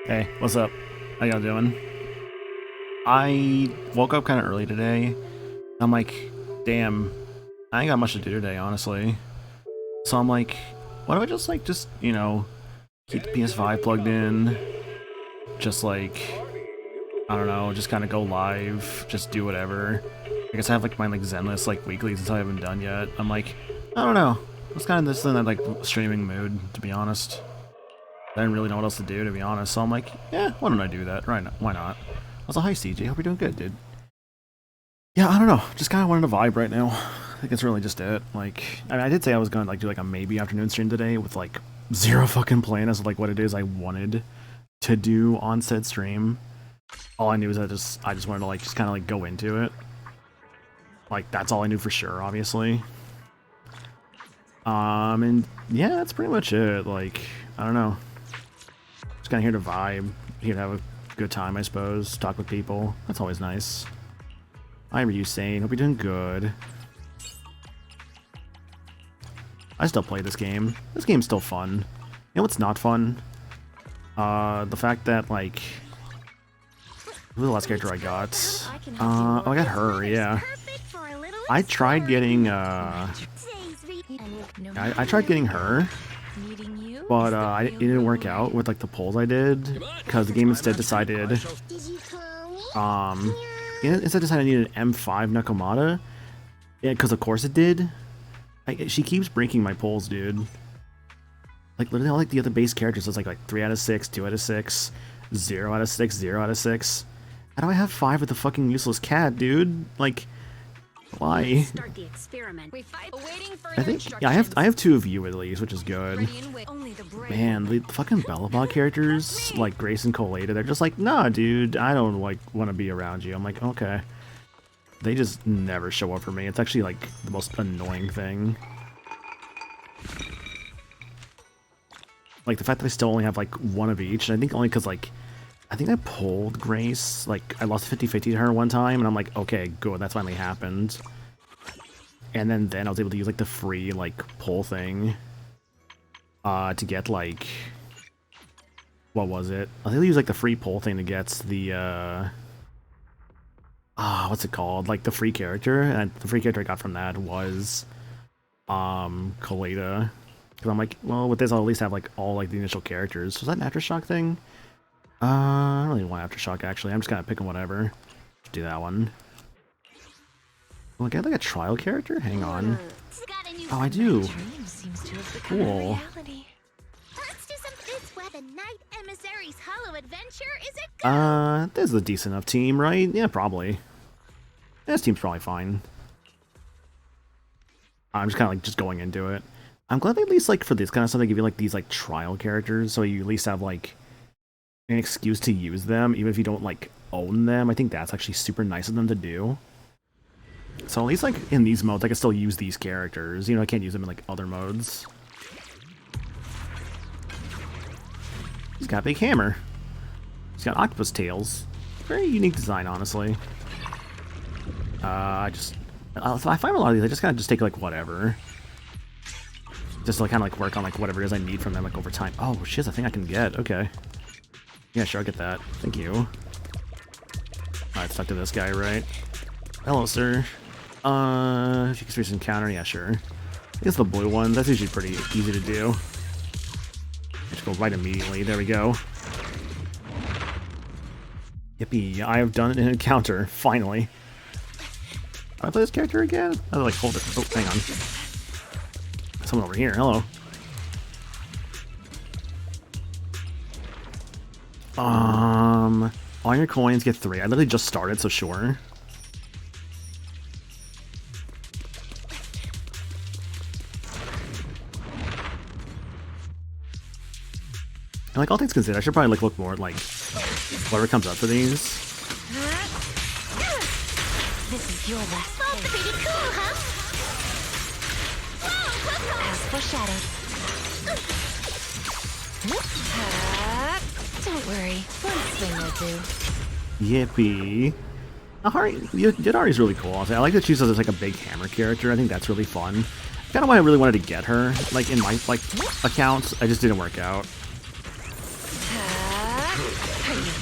Hey, what's up? How y'all doing? I woke up kind of early today. I'm like, damn, I ain't got much to do today, honestly. So I'm like, why don't I just keep the PS5 plugged in? Just like, I don't know, just kind of go live, just do whatever. I guess I have like my Zenless like weeklies until I haven't done yet. I'm like, I don't know. It's kind of just in that like streaming mood, to be honest. I didn't really know what else to do, to be honest, so I'm like, yeah, why don't I do that? Right? Why not? Also, hi CJ, hope you're doing good, dude. Yeah, I don't know, just kind of wanted to vibe right now. I think it's really just it. Like, I mean, I did say I was going to like do like a maybe afternoon stream today with like zero fucking plan as to like what it is I wanted to do on said stream. All I knew is I just wanted to like just kind of like go into it. Like that's all I knew for sure, obviously. And yeah, that's pretty much it. Like, I don't know. Just kind of here to vibe, here to have a good time, I suppose. Talk with people. That's always nice. Hi, Ryusane. Hope you're doing good. I still play this game. This game's still fun. You know what's not fun? The fact that, like... Who's the last character I got? Oh, I got her, yeah. I tried getting, I tried getting her, but it didn't work out with like the polls I did, because the game instead decided, I needed an M5 Nakamata, yeah, because of course it did. She keeps breaking my polls, dude. Like literally all like the other base characters, it's like 3 out of 6, 2 out of 6, 0 out of 6, 0 out of 6. How do I have 5 with the fucking useless cat, dude? Like, why? I think, yeah, I have 2 of you at least, which is good. Man, the fucking Belobog characters, like Grace and Colada, they're just like, nah, dude, I don't like want to be around you. I'm like, okay. They just never show up for me. It's actually like the most annoying thing. Like the fact that I still only have like 1 of each, and I think only because like, I think I pulled Grace, like I lost 50-50 to her one time, and I'm like, okay, good, that finally happened. And then I was able to use like the free like pull thing to get like, what was it? I was able to use like the free pull thing to get the what's it called? Like the free character, and the free character I got from that was Colada. Because I'm like, well, with this I'll at least have like all like the initial characters. Was that an Aftershock thing? I don't really want Aftershock actually. I'm just kind of picking whatever. Just do that one. Will I get like a trial character? Hang on. Oh, I do. Cool. This is a decent enough team, right? Yeah, probably. This team's probably fine. I'm just kind of like just going into it. I'm glad they at least like for this kind of stuff they give you like these like trial characters, so you at least have like an excuse to use them, even if you don't like own them. I think that's actually super nice of them to do. So at least like in these modes, I can still use these characters. You know, I can't use them in like other modes. He's got a big hammer. He's got octopus tails. Very unique design, honestly. If I find a lot of these, I just kind of just take like whatever. Just to like, kind of like work on like whatever it is I need from them like over time. Oh shit, I think I can get. Okay. Yeah, sure, I'll get that. Thank you. Alright, stuck to this guy, right? Hello, sir. If you can space encounter, yeah, sure. I guess the blue one, that's usually pretty easy to do. Just go right immediately. There we go. Yippee, I have done an encounter, finally. Can I play this character again? I like hold it. Oh, hang on. Someone over here, hello. All your coins get 3. I literally just started, so sure. And like all things considered, I should probably like look more at like whatever comes up for these. is your last taste. Pretty cool, huh? As foreshadowed. Don't worry, one swing will do. Yippee. Yadari's really cool. I like that she's just like a big hammer character. I think that's really fun. Kind of why I really wanted to get her, like in my accounts. I just didn't work out.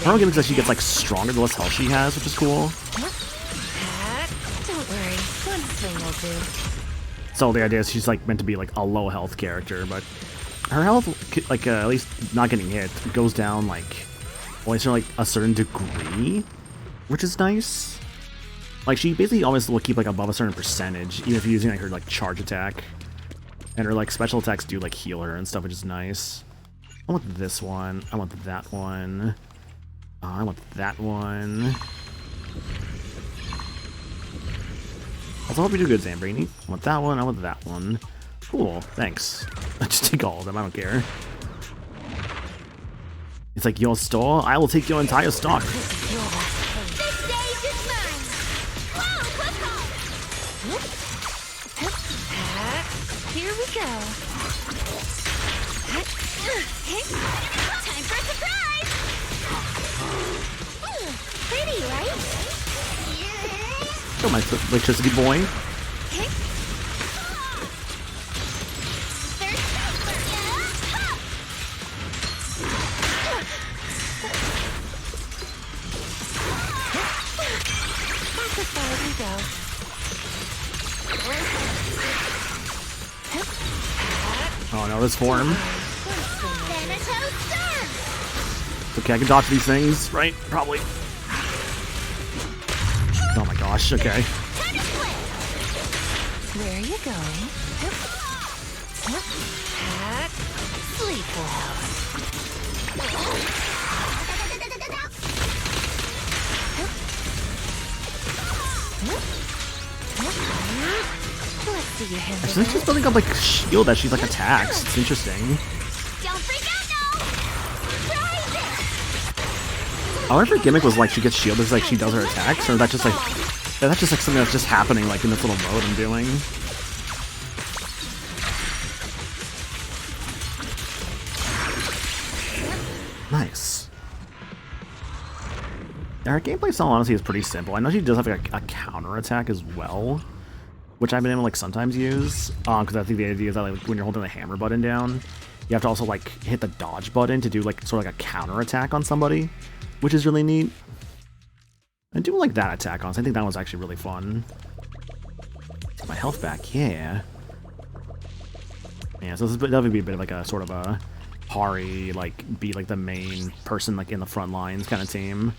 Her gimmicks that she gets like stronger the less health she has, which is cool. Don't worry, one swing will do. So the idea is she's like meant to be like a low health character, but her health, like at least not getting hit, goes down like only to like a certain degree, which is nice. Like she basically always will keep like above a certain percentage, even if you're using like her like charge attack, and her like special attacks do like heal her and stuff, which is nice. I want this one. I want that one. I want that one. Also, hope you do good, Zambrini. I want that one. I want that one. Cool. Thanks. I just take all of them. I don't care. It's like your store. I will take your entire stock. Here we go. Time for a surprise! Pretty, right? Oh, my electricity boy. That's as far as we go. Oh no, this form. Okay, I can dodge these things, right? Probably. Oh my gosh, okay. Where are you going? Sleep well. Let's see your hand. She's just building up like shield that she's like attacks. It's interesting. Don't freak out now. I wonder if her gimmick was like she gets shielded as like she does her attacks, or that's just like something that's just happening like in this little mode I'm doing. Nice. Yeah, her gameplay style honestly is pretty simple. I know she does have like a counter attack as well, which I've been able to like sometimes use, because I think the idea is that like when you're holding the hammer button down, you have to also like hit the dodge button to do like sort of like a counter attack on somebody, which is really neat. I do like that attack, honestly. I think that was actually really fun. Get my health back, yeah. Yeah, so this would definitely be a bit of like a sort of a Hari, like be like the main person like in the front lines kind of team.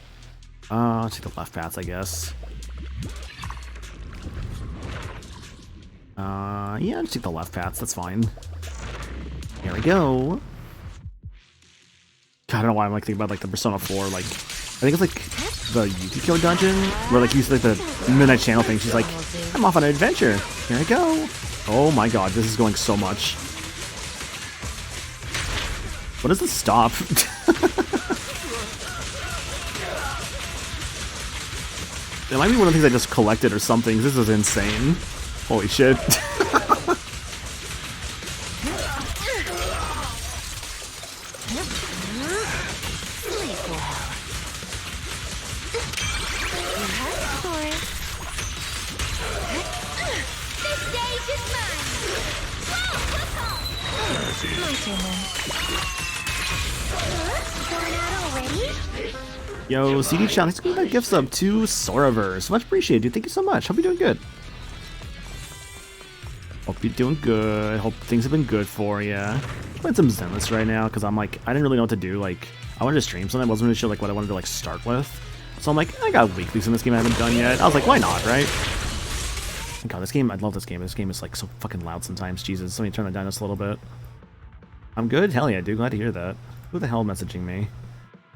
Let's take the left paths, I guess. Yeah, just take the left paths, that's fine. Here we go. God, I don't know why I'm like thinking about like the Persona 4, like, I think it's like the Yukiko dungeon, where like you see like the Midnight Channel thing, she's like, I'm off on an adventure, here I go. Oh my god, this is going so much. What does this stop? It might be one of the things I just collected or something. This is insane. Holy shit. Yo, CD Chan, thanks for giving that gift sub to Soraverse. Much appreciated, dude. Thank you so much. Hope you're doing good. Hope you're doing good. Hope things have been good for you. I'm playing some Zenless right now because I'm like, I didn't really know what to do. Like, I wanted to stream something. I wasn't really sure like what I wanted to like start with. So I'm like, I got weeklies in this game I haven't done yet. I was like, why not, right? God, this game, I love this game. This game is like so fucking loud sometimes. Jesus, let me turn it down just a little bit. I'm good? Hell yeah, dude. Glad to hear that. Who the hell messaging me?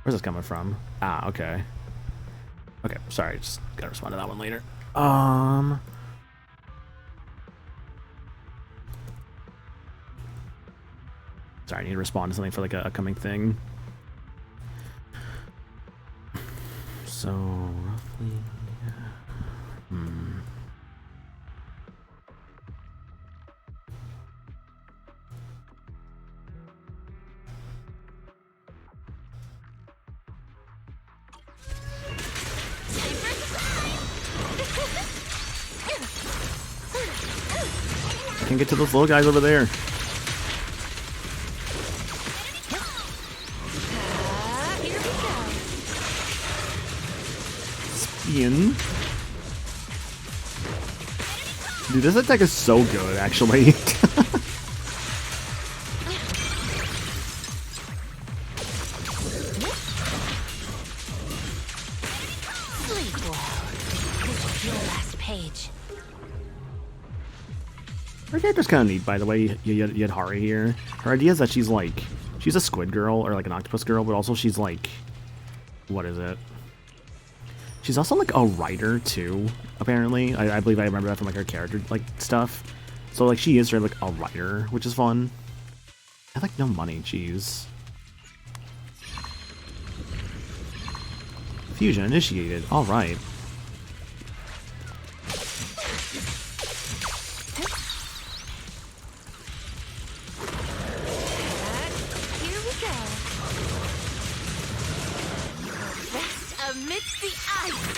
Where's this coming from? Ah, okay. Okay, sorry, just gotta respond to that one later. Sorry, I need to respond to something for like a upcoming thing. So, roughly... I can get to those little guys over there. Here we go. Spin. Dude, this attack is so good, actually. Sleep well. This is your last page. Her character's kind of neat, by the way. You had Hari here. Her idea is that she's a squid girl, or like an octopus girl, but also she's like, what is it? She's also like a writer too, apparently. I believe I remember that from like her character like stuff. So like she is sort of like a writer, which is fun. I have like no money, jeez. Fusion initiated, alright. Here we go. Rest amidst the ice.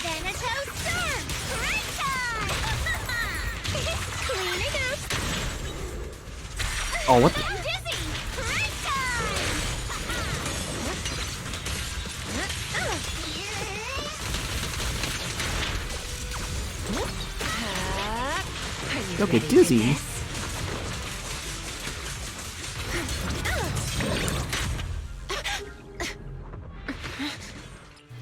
Thanatos Storm! Great time! Cleaning up. Oh, what the? I'm dizzy! Great time! Are you Okay, ready for dizzy. this?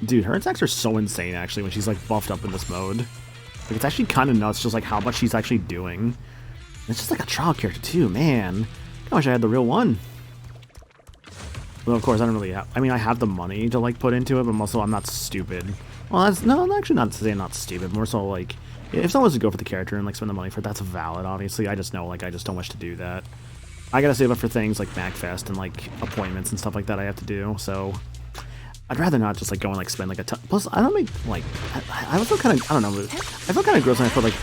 Dude, her attacks are so insane actually when she's like buffed up in this mode. Like it's actually kind of nuts just like how much she's actually doing. And it's just like a trial character too, man. I wish I had the real one. Well, of course, I don't really have... I mean, I have the money to, like, put into it, but also I'm not stupid. Well, that's... No, I'm actually not to say I'm not stupid. More so, like, if someone wants to go for the character and, like, spend the money for it, that's valid, obviously. I just know, like, I just don't wish to do that. I gotta save up for things like MagFest and, like, appointments and stuff like that I have to do, so... I'd rather not just, like, go and, like, spend, like, a ton... Plus, I don't make, like... I feel kind of... I don't know. I feel kind of gross when I put, like,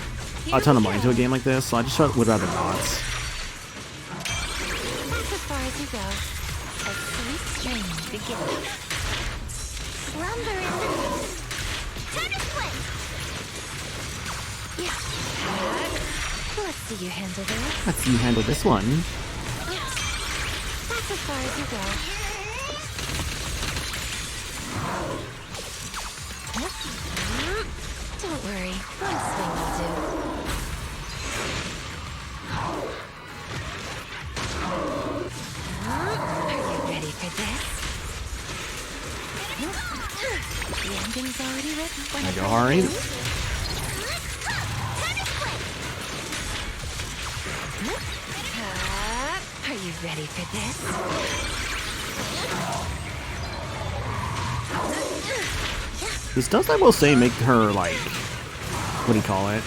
a ton of money into a game like this, so I just would rather not. That's as far as you go. A sweet dream begins. Slumber in the night. Time to swim! Yeah. Let's see you handle this. Let's see you handle this one. That's as far as you go. Don't worry, one swing will do. Are you ready for this? The ending's already written. There you go, Hari. Are you ready for this? This does, I will say, make her, like... What do you call it?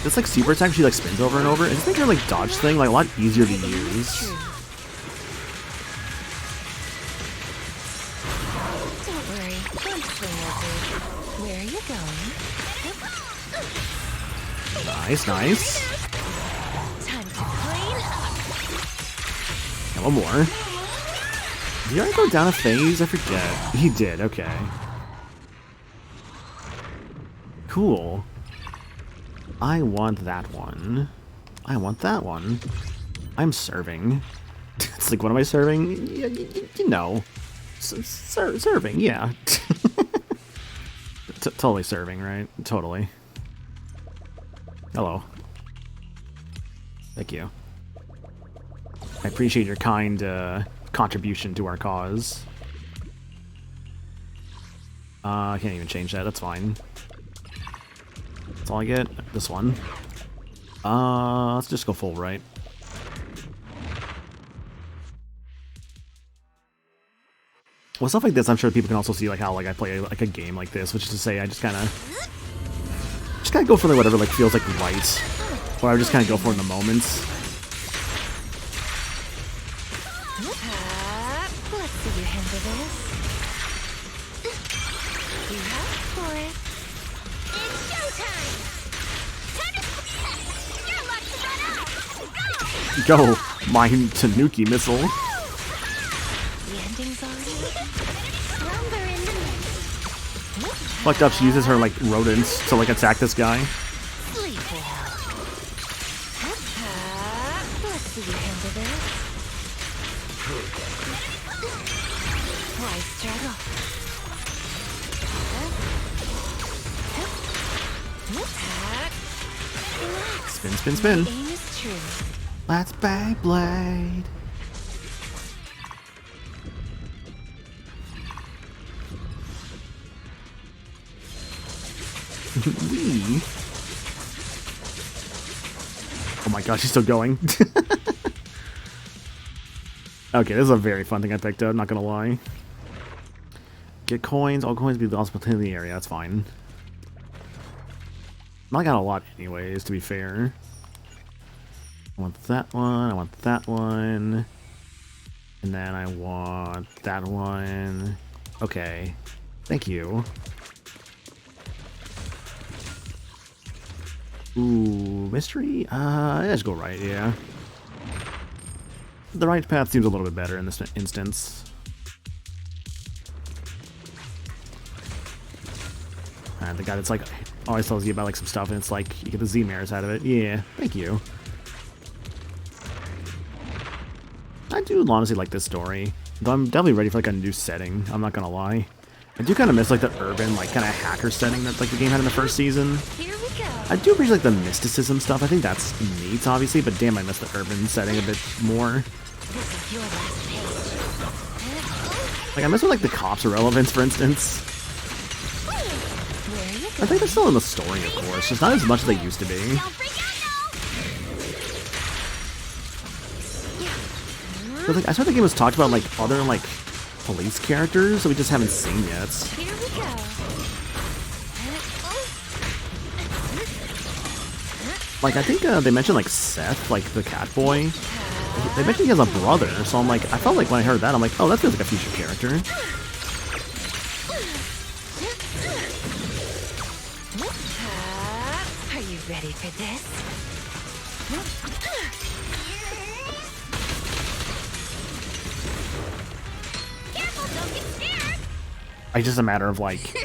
This, like, super attack she, like, spins over and over. It just makes her, like, dodge thing, like, a lot easier to use. Don't worry, one swing will do. Where are you going? Nice, nice. Time to clean up. And one more. Did he already go down a phase? I forget. He did, okay. Cool. I want that one. I want that one. I'm serving. It's like, what am I serving? You know. Serving, yeah. Totally serving, right? Totally. Hello. Thank you. I appreciate your kind contribution to our cause. I can't even change that, that's fine. That's all I get? This one. Let's just go full right. Well, stuff like this, I'm sure people can also see like how like I play like a game like this, which is to say I just kind of go for like whatever like feels like right, or I just kind of go for it in the moments. Let's see you handle this. You asked for it. It's showtime! Time to... You're lucky to run out! Go! Go, mine Tanuki missile. The ending's already written. Slumber in the night. fucked up. She uses her like rodents to like attack this guy. Sleep well. Let's see you handle this. Why struggle? Relax. Spin, spin, spin. Aim is true. Let's Beyblade. Wee. Oh my gosh, she's still going. Okay, this is a very fun thing I picked up, not gonna lie. Get coins, all coins be lost within the area, that's fine. I got a lot anyways, to be fair. I want that one, I want that one. And then I want that one. Okay. Thank you. Ooh, mystery? Let's go right, yeah. The right path seems a little bit better in this instance. And the guy that's like always tells you about like some stuff and it's like you get the Z-Mares out of it. Yeah, thank you. I do honestly like this story. Though I'm definitely ready for like a new setting, I'm not gonna lie. I do kind of miss like the urban, like kind of hacker setting that like the game had in the first season. Here we go. I do appreciate like the mysticism stuff. I think that's neat, obviously, but damn, I miss the urban setting a bit more. This is your last page. Like I miss when like the cops are relevant, for instance. Where you I go? think they're still in the story, of course, just not as much as they used to be. Don't freak out, But like, I swear the game was talked about like other like police characters that we just haven't seen yet. no. Here we go. Like I think they mentioned like Seth, like the cat boy. They mentioned he has a brother, so I'm like, I felt like when I heard that, I'm like, oh, that feels like a future character. Are you ready for this? Careful, don't get scared. It's just a matter of like,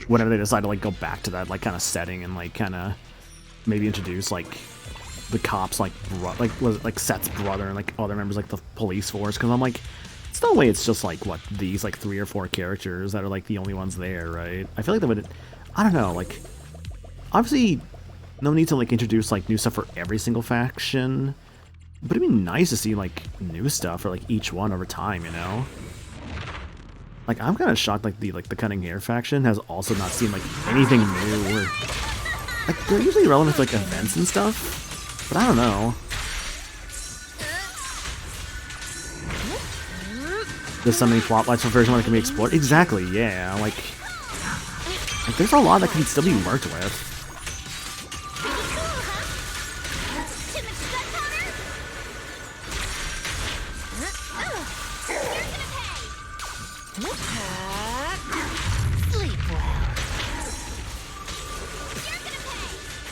whenever they decide to like go back to that like kind of setting and like kind of maybe introduce like the cops like like Seth's brother and like other members like the police force, because I'm like, it's no way it's just like what these like 3 or 4 characters that are like the only ones there, right? I feel like they would, I don't know, like obviously no need to like introduce like new stuff for every single faction, but it'd be nice to see like new stuff for like each one over time, you know? Like I'm kind of shocked like the Cutting Hair faction has also not seen like anything new or like they're usually relevant to like events and stuff, but I don't know. There's so many plot lines for version 1 that can be explored. Exactly, yeah. Like there's a lot that can still be worked with. Too much gunpowder? You're gonna pay. Sleep well.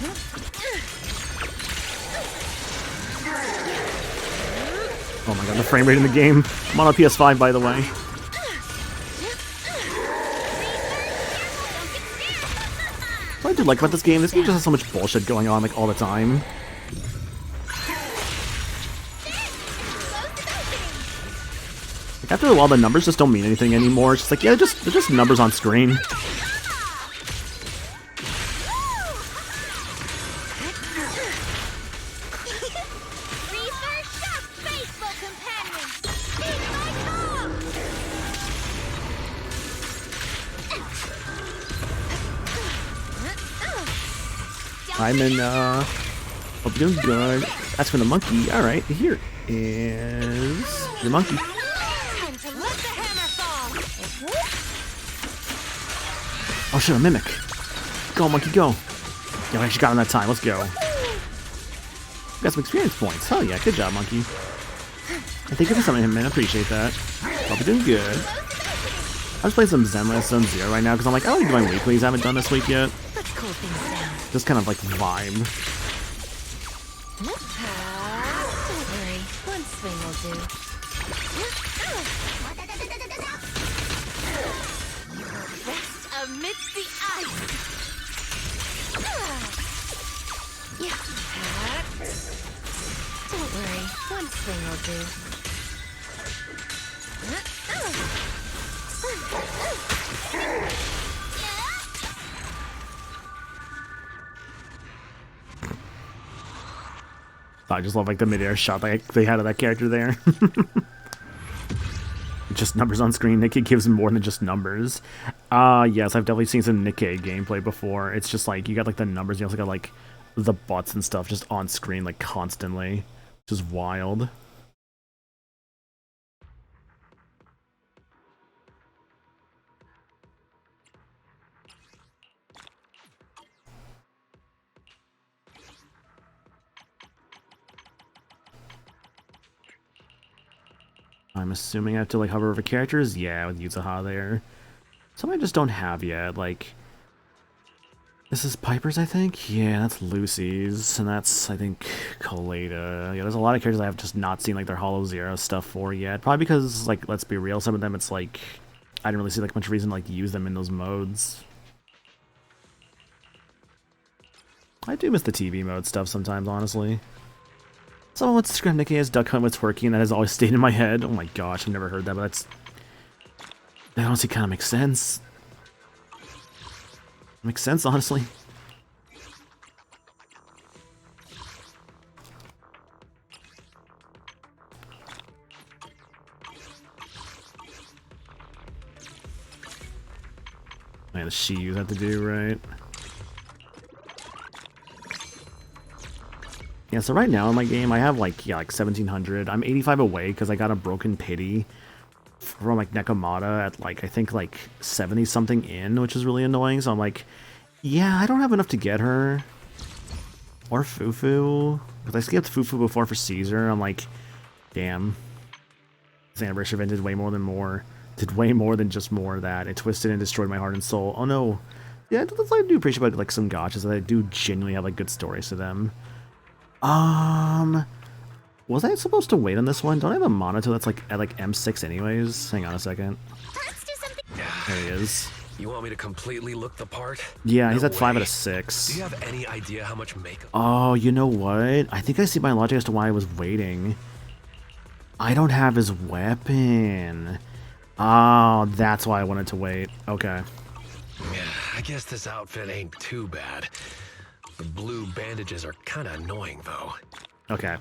You're gonna Oh my god, the frame rate in the game. I'm on a PS5, by the way. What I do like about this game just has so much bullshit going on like all the time. Like after a while, the numbers just don't mean anything anymore. It's just like, yeah, they're just numbers on screen. I'm in, hope you're doing good. That's for the monkey. Alright, here is the monkey. Time to let the hammer fall. Oh shit, a mimic. Go, monkey, go. Yeah, I actually got him that time. Let's go. Got some experience points. Hell yeah, good job, monkey. And thank you for summoning him, man. I appreciate that. Hope you're doing good. I'm just playing some Zenless Zone Zero right now because I'm like, I want to do my weeklies. I haven't done this week yet. Let's cool things down. Just kind of like vibe. Don't worry, one swing will do. You will rest amidst the ice. Don't worry, one swing will do. I just love like the mid-air shot like they had of that character there. Just numbers on screen. Nikkei gives more than just numbers. Yes, I've definitely seen some Nikkei gameplay before. It's just like you got like the numbers, you also got like the butts and stuff just on screen like constantly. Which is wild. I'm assuming I have to like hover over characters. Yeah, with Yuzuha there. Some I just don't have yet. Like, this is Piper's, I think. Yeah, that's Lucy's, and that's I think Kaleda. Yeah, there's a lot of characters I have just not seen like their Hollow Zero stuff for yet. Probably because like, let's be real, some of them it's like I didn't really see like much reason to like use them in those modes. I do miss the TV mode stuff sometimes, honestly. Someone wants to describe Nikkei as Duck Hunt with twerking, and that has always stayed in my head. Oh my gosh, I've never heard that, but that honestly kind of makes sense. Makes sense, honestly. Man, the Shiyus have to do, right? Yeah, so right now in my game, I have like, yeah, like 1700. I'm 85 away because I got a broken pity from like Nekomata at like, I think like 70 something in, which is really annoying. So I'm like, yeah, I don't have enough to get her. Or Fufu. Because I skipped Fufu before for Caesar. I'm like, damn. This anniversary event did way more than just more of that. It twisted and destroyed my heart and soul. Oh no. Yeah, that's what I do appreciate about like some gachas, that I do genuinely have like good stories to them. Was I supposed to wait on this one? Don't I have a Monato that's like at like M6 anyways? Hang on a second. Let's do something. There he is. You want me to completely look the part? Yeah, he's No at 5 out way. of 6. Do you have any idea how much makeup? Oh, you know what? I think I see my logic as to why I was waiting. I don't have his weapon. Oh, that's why I wanted to wait. Okay. Yeah, I guess this outfit ain't too bad. The blue bandages are kind of annoying, though. Okay.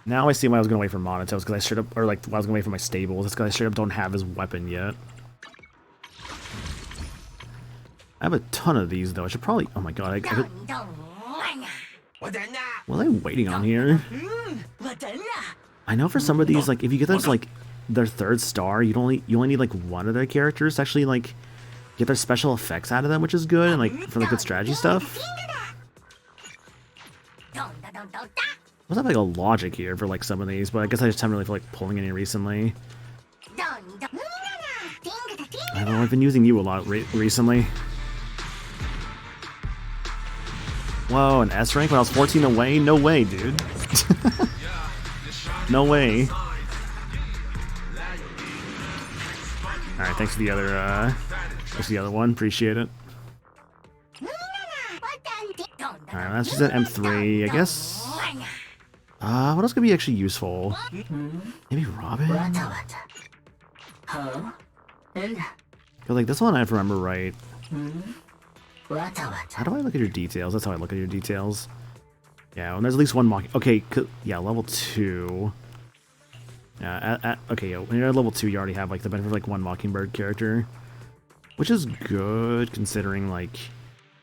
Now I see why I was going to wait for Monatos, because I straight up, or like, why I was going to wait for my stables. It's because I straight up don't have his weapon yet. I have a ton of these, though. I should probably, oh my god, I could, what am I waiting on here? I know for some of these, like, if you get those, like, their 3rd star, you only need, like, one of their characters to actually, like, get their special effects out of them, which is good, and, like, for the good strategy stuff. I must have, like, a logic here for, like, some of these, but I guess I just haven't really felt like pulling any recently. I don't know, I've been using you a lot recently. Whoa, an S rank when I was 14 away? No way, dude. No way. Alright, thanks for the other one. Appreciate it. Alright, that's just at M3, I guess. What else could be actually useful? Maybe Robin? Cause like this one I have to remember right. How do I look at your details? That's how I look at your details. Yeah, when there's at least one mock. Okay, yeah, level 2. Yeah, okay, yeah, when you're at level 2, you already have like the benefit of like one Mockingbird character, which is good considering like,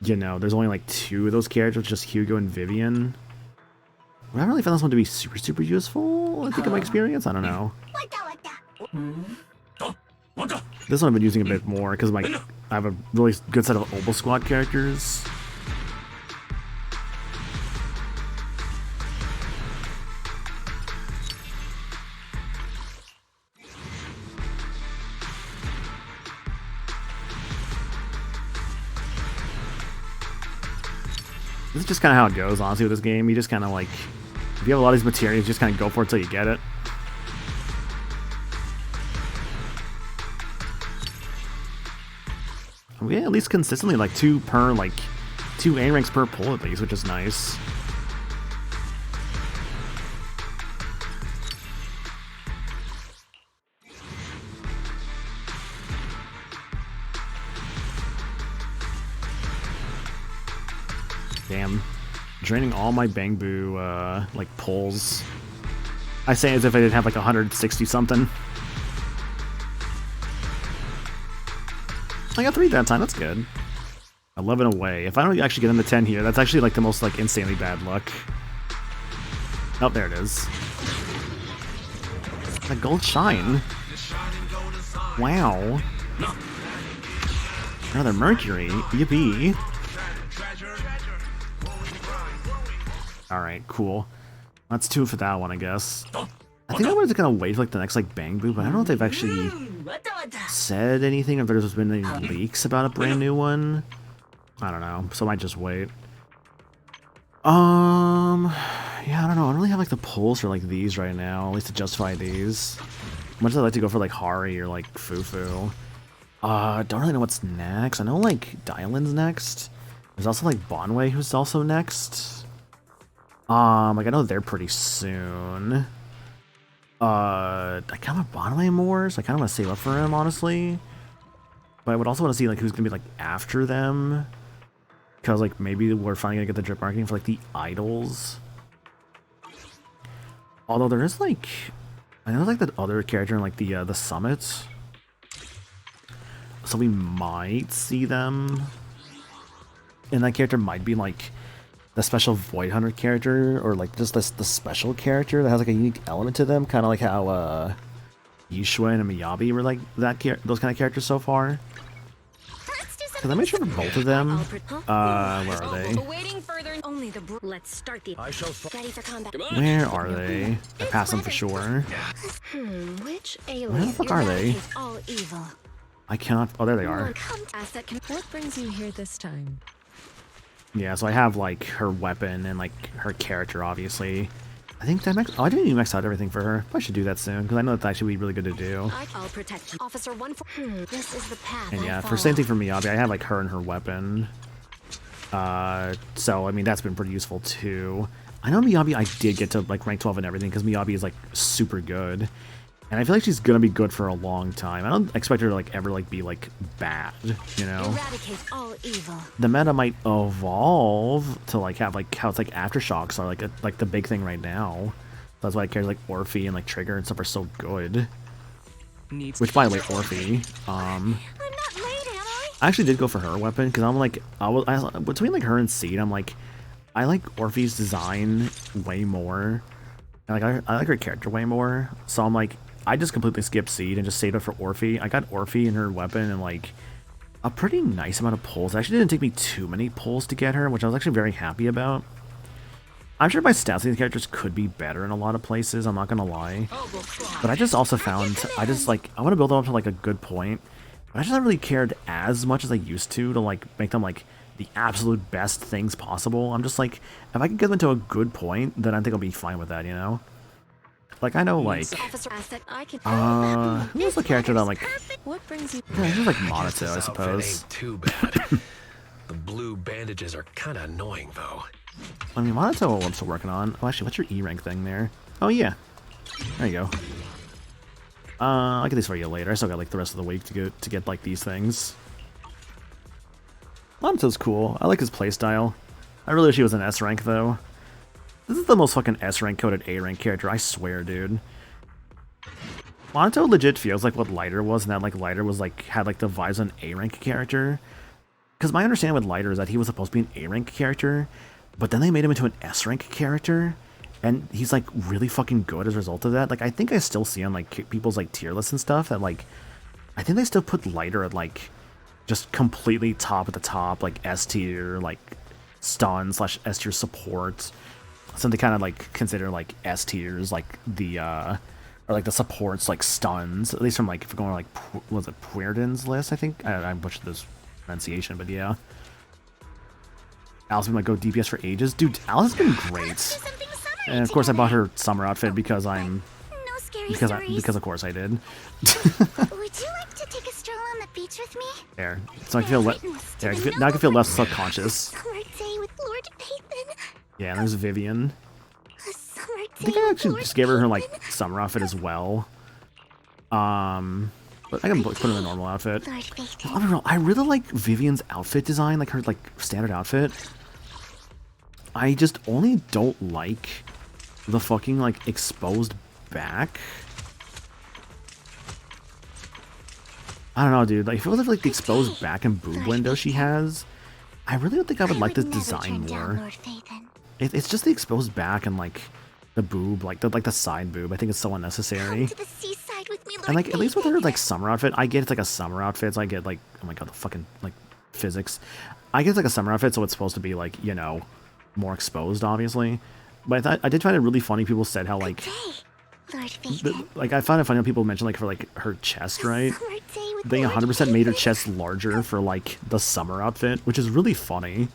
you know, there's only like 2 of those characters, just Hugo and Vivian. I haven't really found this one to be super useful, I think, in my experience. I don't know. This one I've been using a bit more because I have a really good set of Obel Squad characters. This is just kind of how it goes, honestly, with this game. You just kind of like, if you have a lot of these materials, you just kind of go for it until you get it. We get at least consistently like 2 A ranks per pull at least, which is nice. Damn. Draining all my Bangbu, like, pulls. I say as if I didn't have, like, 160 something. I got 3 that time, that's good. 11 away. If I don't actually get into 10 here, that's actually, like, the most, like, insanely bad luck. Oh, there it is. A gold shine. Wow. Another Mercury. Yippee. Alright, cool. That's 2 for that one, I guess. I think I was gonna wait for like the next like Bangbu, but I don't know if they've actually said anything, if there's been any leaks about a brand new one. I don't know, so I might just wait. Yeah, I don't know. I don't really have like the pulls for like these right now, at least to justify these. Much as I'd like to go for like Hari or like Fufu. Don't really know what's next. I know like Dylan's next. There's also like Bonway who's also next. Like I know they're pretty soon. I kind of want Bonway more, so I kind of want to save up for him, honestly. But I would also want to see like who's gonna be like after them, because like maybe we're finally gonna get the drip marketing for like the idols. Although there is like, I know like that other character in like the summit, so we might see them. And that character might be like the special Void Hunter character, or like just the special character that has like a unique element to them, kind of like how Yushui and Miyabi were like those kind of characters so far. Because I made sure for both of them. Where are they? Let's start the ready for combat. Where are they? I passed them for sure. Which alien? Where the fuck are they? All evil. I cannot. Oh, there they are. What brings you here this time? Yeah, so I have like her weapon and like her character, obviously. I think that oh, I didn't even max out everything for her. I should do that soon because I know that's actually really good to do. I'll protect you. Officer 1 for this is the path. And yeah, I for same thing for Miyabi, I have like her and her weapon. So I mean that's been pretty useful too. I know Miyabi, I did get to like rank 12 and everything because Miyabi is like super good, and I feel like she's gonna be good for a long time. I don't expect her to like ever like be like bad, you know. Eradicate all evil. The meta might evolve to like have like how it's like aftershocks are like the big thing right now. That's why I carry like Orphe and like Trigger and stuff are so good. Which by the way, Orphe, I'm not late, am I? I actually did go for her weapon because I'm like between like her and Seed, I'm like I like Orphe's design way more. And, like I like her character way more. So I'm like I just completely skipped Seed and just saved up for Orphe. I got Orphe and her weapon and like a pretty nice amount of pulls. It actually didn't take me too many pulls to get her, which I was actually very happy about. I'm sure my stats of these characters could be better in a lot of places, I'm not gonna lie. But I just also found, I want to build them up to like a good point, but I just haven't really cared as much as I used to like make them like the absolute best things possible. I'm just like, if I can get them to a good point, then I think I'll be fine with that, you know? Like, I know, like, who's the character that I'm like, What brings you? yeah, he's like I guess Monato, this I outfit suppose. ain't too bad. The blue bandages are kind of annoying, though. I mean, Monato I'm still working on. Oh, actually, what's your E rank thing there? Oh, yeah. There you go. I'll get these for you later. I still got, like, the rest of the week to get like, these things. Monato's cool. I like his playstyle. I really wish he was an S rank, though. This is the most fucking S rank coded A rank character, I swear, dude. Monato legit feels like what Lighter was, and that, like, Lighter was, like, had, like, the vibes of an A rank character. Because my understanding with Lighter is that he was supposed to be an A rank character, but then they made him into an S rank character, and he's like really fucking good as a result of that. Like I think I still see on like people's like tier lists and stuff that like I think they still put Lighter at like just completely top at the top, like S tier, like stun / S tier support. So they kind of like consider like S tiers like the or like the supports like stuns, at least from like if we're going like was it Puerdin's list, I think I butchered this pronunciation, but yeah. Alice been like go DPS for ages, dude. Alice has been great, and of course I bought her summer outfit because I'm because of course I did. Would you like to take a stroll on the beach with me? There, so I can feel now I can feel less subconscious. Summer day with Lord Pathan. Yeah, and there's Vivian. A summer day I think I actually just gave her like summer outfit as well. But I can put her in a normal outfit. Lord Pathan. I don't know. I really like Vivian's outfit design, like her like standard outfit. I just only don't like the fucking, like, exposed back. I don't know, dude. Like, if it was like the exposed back and boob window she has, I really don't think I would like this design more. It's just the exposed back and, like, the boob, like the side boob. I think it's so unnecessary. To the seaside with me, Lord And, like, at least with her, Nathan. like, summer outfit, I get it's, like, a summer outfit, so I get, like, oh my god, the fucking, like, physics. I get it's, like, a summer outfit, so it's supposed to be, like, you know, more exposed, obviously. But I did find it really funny. People said how, like, Hey, Lord Nathan. like, I found it funny when people mentioned, like, for, like, her chest, right? Summer day with They Lord 100% made her Nathan. chest larger for, like, the summer outfit, which is really funny.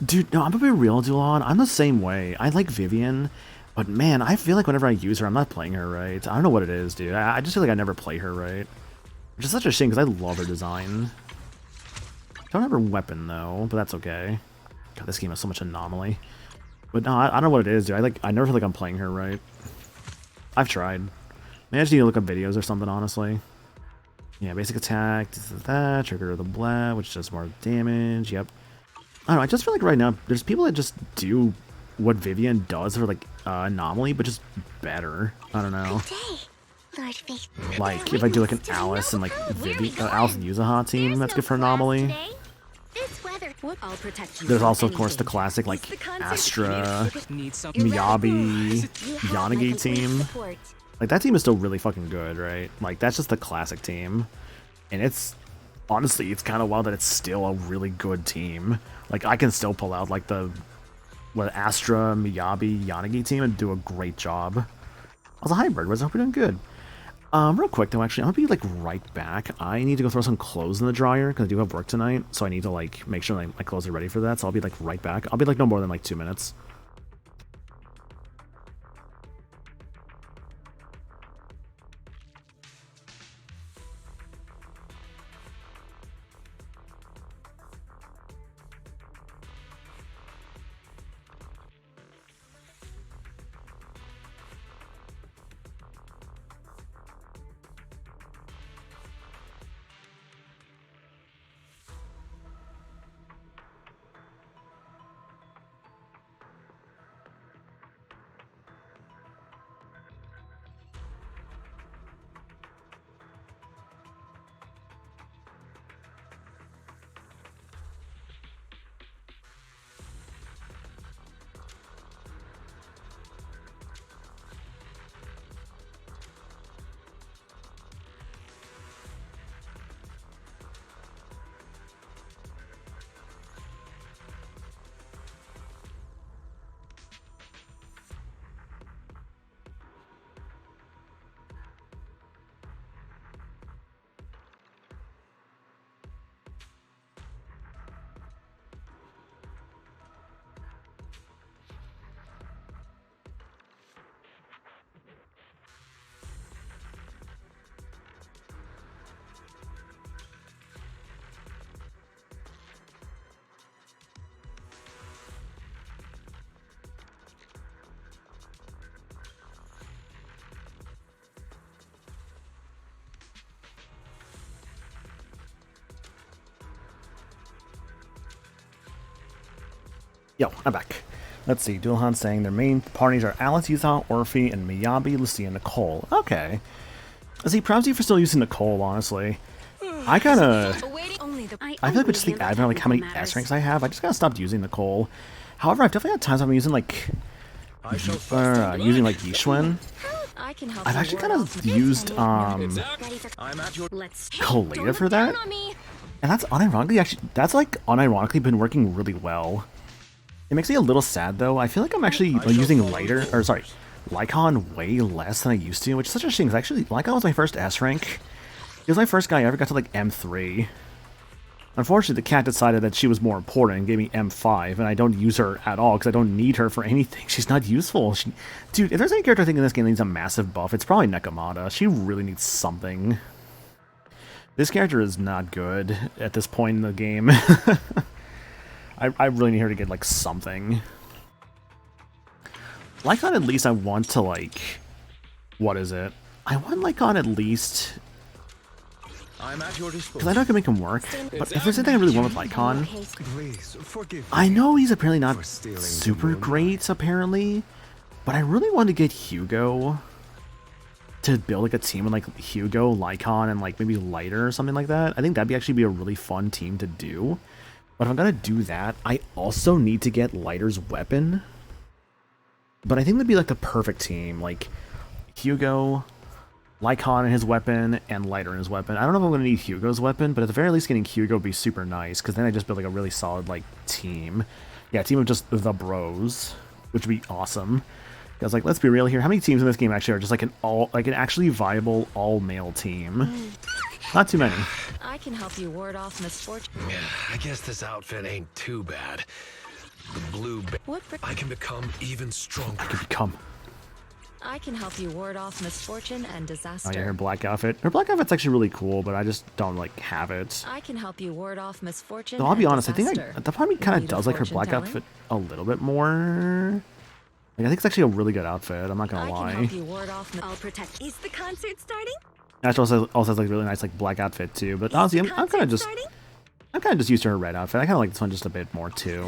Dude, no, I'm gonna be real, Dulon. I'm the same way. I like Vivian, but man, I feel like whenever I use her, I'm not playing her right. I don't know what it is, dude. I just feel like I never play her right. Which is such a shame, because I love her design. Don't have her weapon, though, but that's okay. God, this game has so much anomaly. But no, I don't know what it is, dude. I never feel like I'm playing her right. I've tried. Maybe I just need to look up videos or something, honestly. Yeah, basic attack, this is that, trigger of the blast, which does more damage, yep. I don't know, I just feel like right now, there's people that just do what Vivian does for, like, anomaly, but just better. I don't know. Good day, Lord Nathan. Like, if I do, like, an Alice and, like, Alice and Yuzaha team, that's good for anomaly. This weather. What? I'll protect you. There's from also, of course, the anything. classic, like, The concept- Astra, Need some. Miyabi, You have my Yanagi complete team. support. Like, that team is still really fucking good, right? Like, that's just the classic team. And it's, honestly, it's kind of wild that it's still a really good team. Like, I can still pull out, like, the Astra, Miyabi, Yanagi team and do a great job. I was a hybrid, I hope you're doing good. Real quick, though, actually, I'm gonna be, like, right back. I need to go throw some clothes in the dryer, because I do have work tonight, so I need to, like, make sure my clothes are ready for that, so I'll be, like, right back. I'll be, like, no more than, like, 2 minutes. Yo, I'm back. Let's see, Dulhan saying their main parties are Alice, Yuzaha, Orphe, and Miyabi, Lucia, and Nicole. Okay. See, props to you for still using Nicole, honestly. I kinda... Awaiting only the. I feel like with just the advent of, like, how many S ranks I have, I just kinda stopped using Nicole. However, I've definitely had times I'm using, like... using, like, Yixuan. I can help. I've you actually ward kind off of used, Ready for I'm at your. Let's. Kaleda for that. count on me. And that's unironically, actually, that's, like, unironically been working really well. It makes me a little sad, though. I feel like I'm actually using Lycaon way less than I used to, which is such a shame, because actually, Lycaon was my first S rank. He was my first guy I ever got to, like, M3. Unfortunately, the cat decided that she was more important and gave me M5, and I don't use her at all, because I don't need her for anything. She's not useful. Dude, if there's any character I think in this game that needs a massive buff, it's probably Nekomata. She really needs something. This character is not good at this point in the game. I really need her to get, like, something. Lycaon, at least I want to, like... What is it? I want Lycaon at least... I'm at your Because I disposal. know I can make him work, but if there's anything I really want with Lycon, Please forgive me. I know he's apparently not For stealing the super moon. great, apparently, but I really want to get Hugo to build like a team with like Hugo, Lycon, and like maybe Lighter or something like that. I think that'd actually be a really fun team to do. But if I'm gonna do that, I also need to get Lighter's weapon. But I think that'd be like the perfect team, like Hugo, Lycon and his weapon, and Lighter and his weapon. I don't know if I'm gonna need Hugo's weapon, but at the very least getting Hugo would be super nice, because then I just build like a really solid like team. Yeah, team of just the bros, which would be awesome. Because like, let's be real here, how many teams in this game actually are just like an actually viable all-male team? Not too many. I can help you ward off misfortune. Yeah, I guess this outfit ain't too bad. The blue I can become even stronger. Could become. I can help you ward off misfortune and disaster. Oh yeah, her black outfit. Her black outfit's actually really cool, but I just don't like have it. I can help you ward off misfortune. Though I'll be and honest, I think disaster. that probably kind of Need a does like her fortune black telling? outfit a little bit more. Like, I think it's actually a really good outfit. I'm not I gonna can lie. help you ward off. I'll protect. Is the concert starting? Actually, also has like really nice like black outfit too. But honestly, I'm kind of just used to her red outfit. I kind of like this one just a bit more too.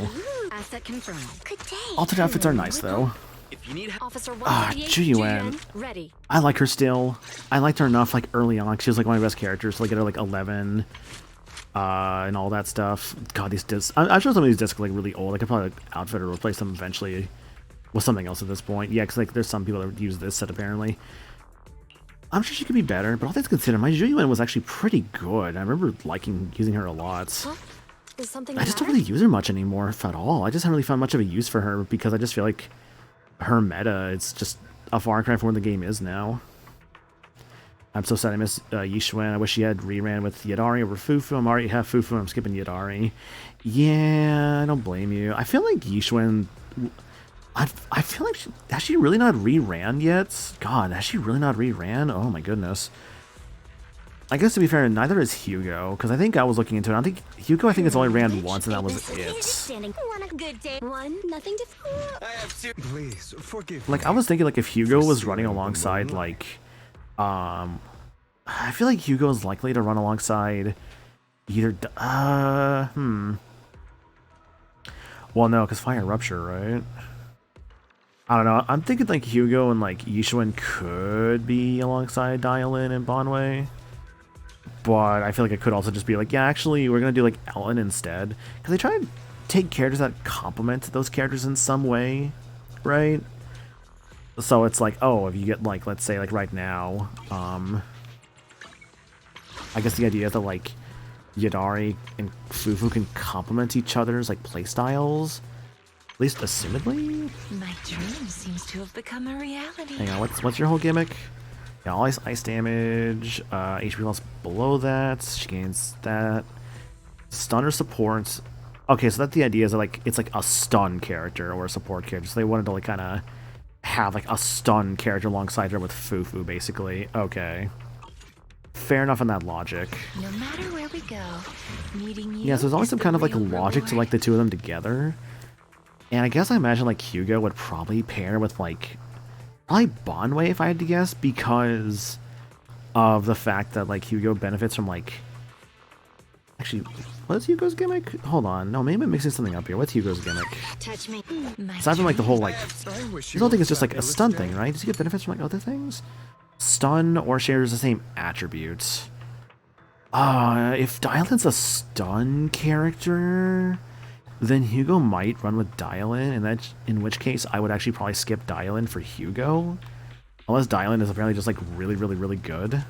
Asset confirmed. Good day. Alternate outfits are nice though. If you need help, Officer Ah, 138. Juyuan. Ready. I like her still. I liked her enough like early on. She was like one of my best characters. So like get her like 11, and all that stuff. God, these discs. I'm sure some of these discs are like really old. I could probably like, outfit or replace them eventually with something else at this point. Yeah, because like there's some people that use this set apparently. I'm sure she could be better, but all things considered, my Juyuan was actually pretty good. I remember using her a lot. Huh? Is something I just don't really use her much anymore, if at all. I just haven't really found much of a use for her because I just feel like her meta, it's just a far cry from where the game is now. I'm so sad I miss Yixuan. I wish she had reran with Yadari over Fufu. I'm already have Fufu, I'm skipping Yadari. Yeah, I don't blame you. I feel like Yixuan... I feel like has she really not reran yet? God, has she really not reran? Oh my goodness. I guess to be fair, neither is Hugo, because I think I was looking into it. I think Hugo, I think it's only ran once, and that was it. Standing. Want a good day? One, nothing to. I have two. Please forgive me. Like I was thinking, like if Hugo was running alongside, like, I feel like Hugo is likely to run alongside either. Well, no, because Fire Rupture, right? I don't know. I'm thinking like Hugo and like Yixuan could be alongside Dialin and Bonwei. But I feel like it could also just be like, yeah, actually, we're going to do like Ellen instead. Because they try to take characters that complement those characters in some way, right? So it's like, oh, if you get like, let's say like right now, I guess the idea is that like Yadari and Fufu can complement each other's like playstyles. At least assumedly? My dream seems to have become a reality. Hang on, what's your whole gimmick? Yeah, all ice damage, HP loss below that, she gains that. Stunner support. Okay, so that's the idea is that like it's like a stun character or a support character. So they wanted to like kinda have like a stun character alongside her with Fufu, basically. Okay. Fair enough in that logic. No matter where we go, meeting you. Yeah, so there's always is some the kind of like real logic to reward. like the two of them together. And I guess I imagine like Hugo would probably pair with like probably Bonwei if I had to guess, because of the fact that like Hugo benefits from like actually what's Hugo's gimmick? Hold on, no, maybe I'm mixing something up here. What's Hugo's gimmick? Touch me. My Aside from like the whole like I wish I don't think it's just like a stun thing, right? Does he get benefits from like other things? Stun or shares the same attributes. If Dialin's a stun character, then Hugo might run with Dialin, and that in which case I would actually probably skip Dialin for Hugo. Unless Dialin is apparently just like really, really, really good.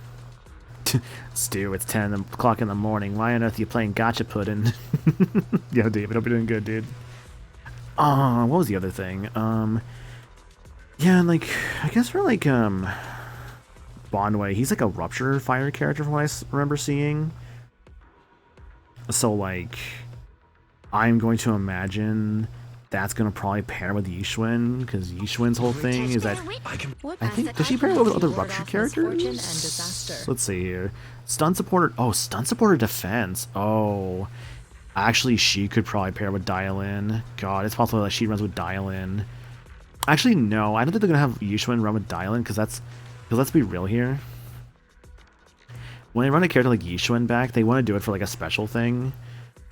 Stu, it's 10 o'clock in the morning. Why on earth are you playing Gotcha Pudding? Yo, David, hope you're doing good, dude. What was the other thing? Yeah, like, I guess for like, Bonwei, he's like a Rupture Fire character from what I remember seeing. So, like, I'm going to imagine that's going to probably pair with Yixuan, because Yixuan's whole thing is that... What I think, asset does she I pair can with help other you ward Rupture off misfortune and characters? disaster. Let's see here. Stun supporter... Oh, stun supporter defense. Oh. Actually, she could probably pair with Dialin. God, it's possible that she runs with Dialin. Actually, no. I don't think they're going to have Yixuan run with Dialin, because that's... Because let's be real here. when they run a character like Yishuan back, they want to do it for like a special thing.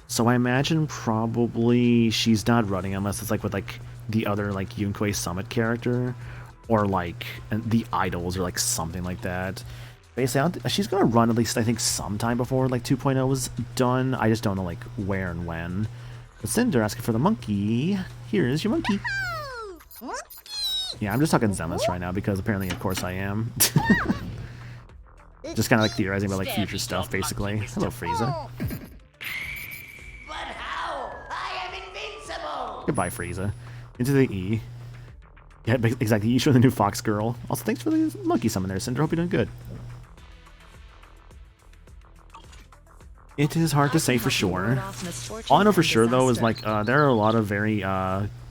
So I imagine probably she's not running unless it's like with like the other like Yunquei Summit character, or like the idols or like something like that. Basically, she's gonna run at least I think sometime before like 2.0 is done. I just don't know like where and when. But Cinder asking for the monkey. Here is your monkey. Yeah, I'm just talking Zenless right now because apparently, of course, I am. Just kind of like theorizing about like future stuff, basically. Hello, Frieza. But how? I am invincible! Goodbye, Frieza. Into the E. Yeah, exactly. You show the new Fox girl. Also, thanks for the monkey summon there, Cinder. Hope you're doing good. It is hard to say for sure. All I know for sure, though, is like there are a lot of very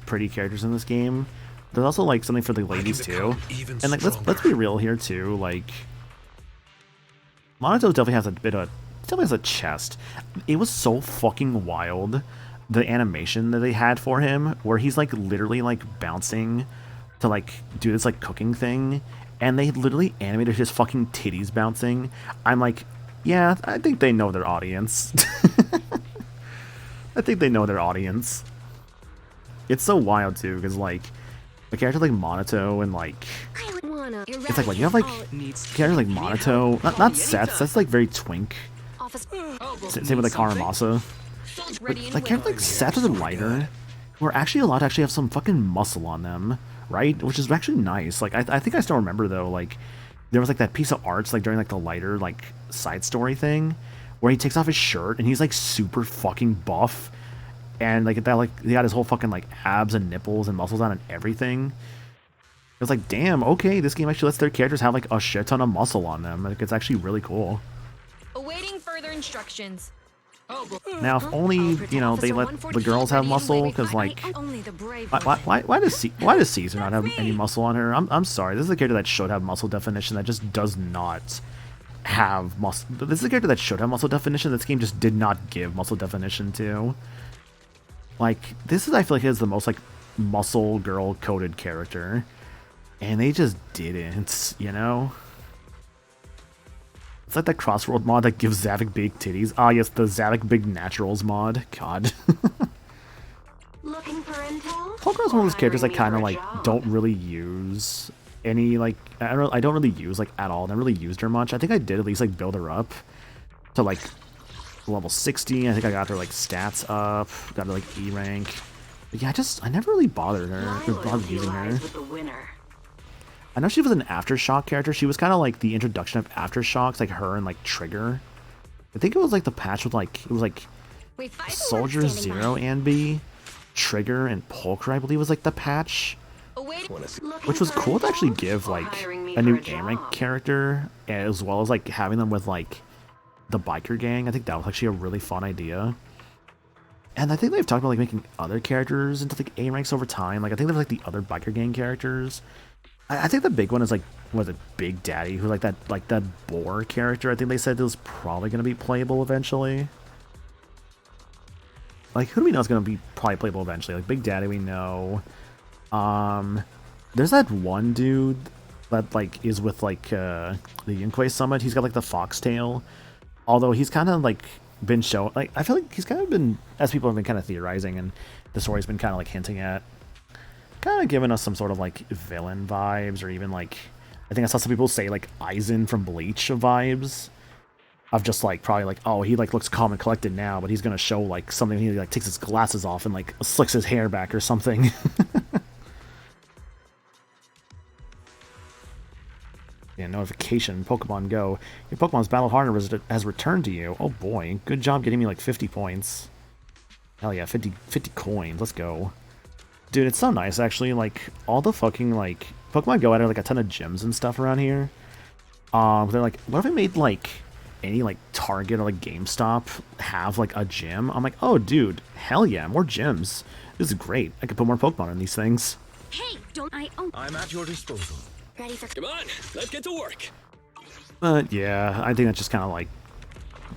pretty characters in this game. There's also like something for the ladies too, and like let's be real here too. Like Monato definitely has a bit of definitely has a chest. It was so fucking wild, the animation that they had for him, where he's like literally like bouncing to like do this like cooking thing, and they literally animated his fucking titties bouncing. I'm like, yeah, I think they know their audience. I think they know their audience. It's so wild too, because like a character like Monato and like it's like what you have like characters like Monato, not Seth. That's like very twink. Same with like Haramasa. But like characters like Seth or Lighter, who are actually allowed to actually have some fucking muscle on them, right? Which is actually nice. Like I think I still remember though, like there was like that piece of art like during like the Lighter like side story thing, where he takes off his shirt and he's like super fucking buff. And like that, like he got his whole fucking like abs and nipples and muscles on and everything. It was like, damn, okay, this game actually lets their characters have like a shit ton of muscle on them. Like it's actually really cool. Awaiting further instructions. Now, if only you know they let the girls have muscle, because like, why does Caesar not have any muscle on her? I'm sorry, this is a character that should have muscle definition that just does not have muscle. This is a character that should have muscle definition. This game just did not give muscle definition to. Like, this is, I feel like, is the most, like, muscle girl-coded character. And they just didn't, you know? It's like that Crossworld mod that gives Zavik big titties. Ah, yes, the Zavik Big Naturals mod. God. Looking for intel? Polkar's one of those characters I kind of, like, don't really use any, like, I don't really use, like, at all. I never really used her much. I think I did at least, like, build her up to, like, level 60. I think I got her like stats up, got her like E rank. But yeah, I never really bothered her or bothered using her. I know she was an Aftershock character. She was kind of like the introduction of Aftershocks, like her and like Trigger. I think it was like the patch with like it was like Soldier Zero and B, Trigger and Polker, I believe was like the patch. Which was cool to actually give like a new A rank character, as well as like having them with like the biker gang. I think that was actually a really fun idea. And I think they've talked about like making other characters into like A ranks over time. Like I think there's like the other biker gang characters. I think the big one is like was it Big Daddy, who's like that boar character. I think they said it was probably gonna be playable eventually. Like who do we know is gonna be probably playable eventually? Like Big Daddy we know. There's that one dude that like is with like the Yunquei Summit. He's got like the foxtail. Although he's kind of like been shown, like I feel like he's kind of been, as people have been kind of theorizing and the story's been kind of like hinting at, kind of giving us some sort of like villain vibes, or even like, I think I saw some people say like Aizen from Bleach vibes, of just like probably like, oh, he like looks calm and collected now, but he's gonna show like something, he like takes his glasses off and like slicks his hair back or something. Yeah, notification, Pokemon Go. Your Pokemon's Battle Harder has returned to you. Oh boy, good job getting me like 50 points. Hell yeah, 50 coins, let's go. Dude, it's so nice actually, like, all the fucking, like, Pokemon Go added like a ton of gyms and stuff around here. They're like, what if I made like, any like Target or like GameStop have like a gym? I'm like, oh dude, hell yeah, more gyms. This is great, I could put more Pokemon in these things. Hey, don't I own? I'm at your disposal. Ready for? Come on, let's get to work. But yeah, I think that's just kind of like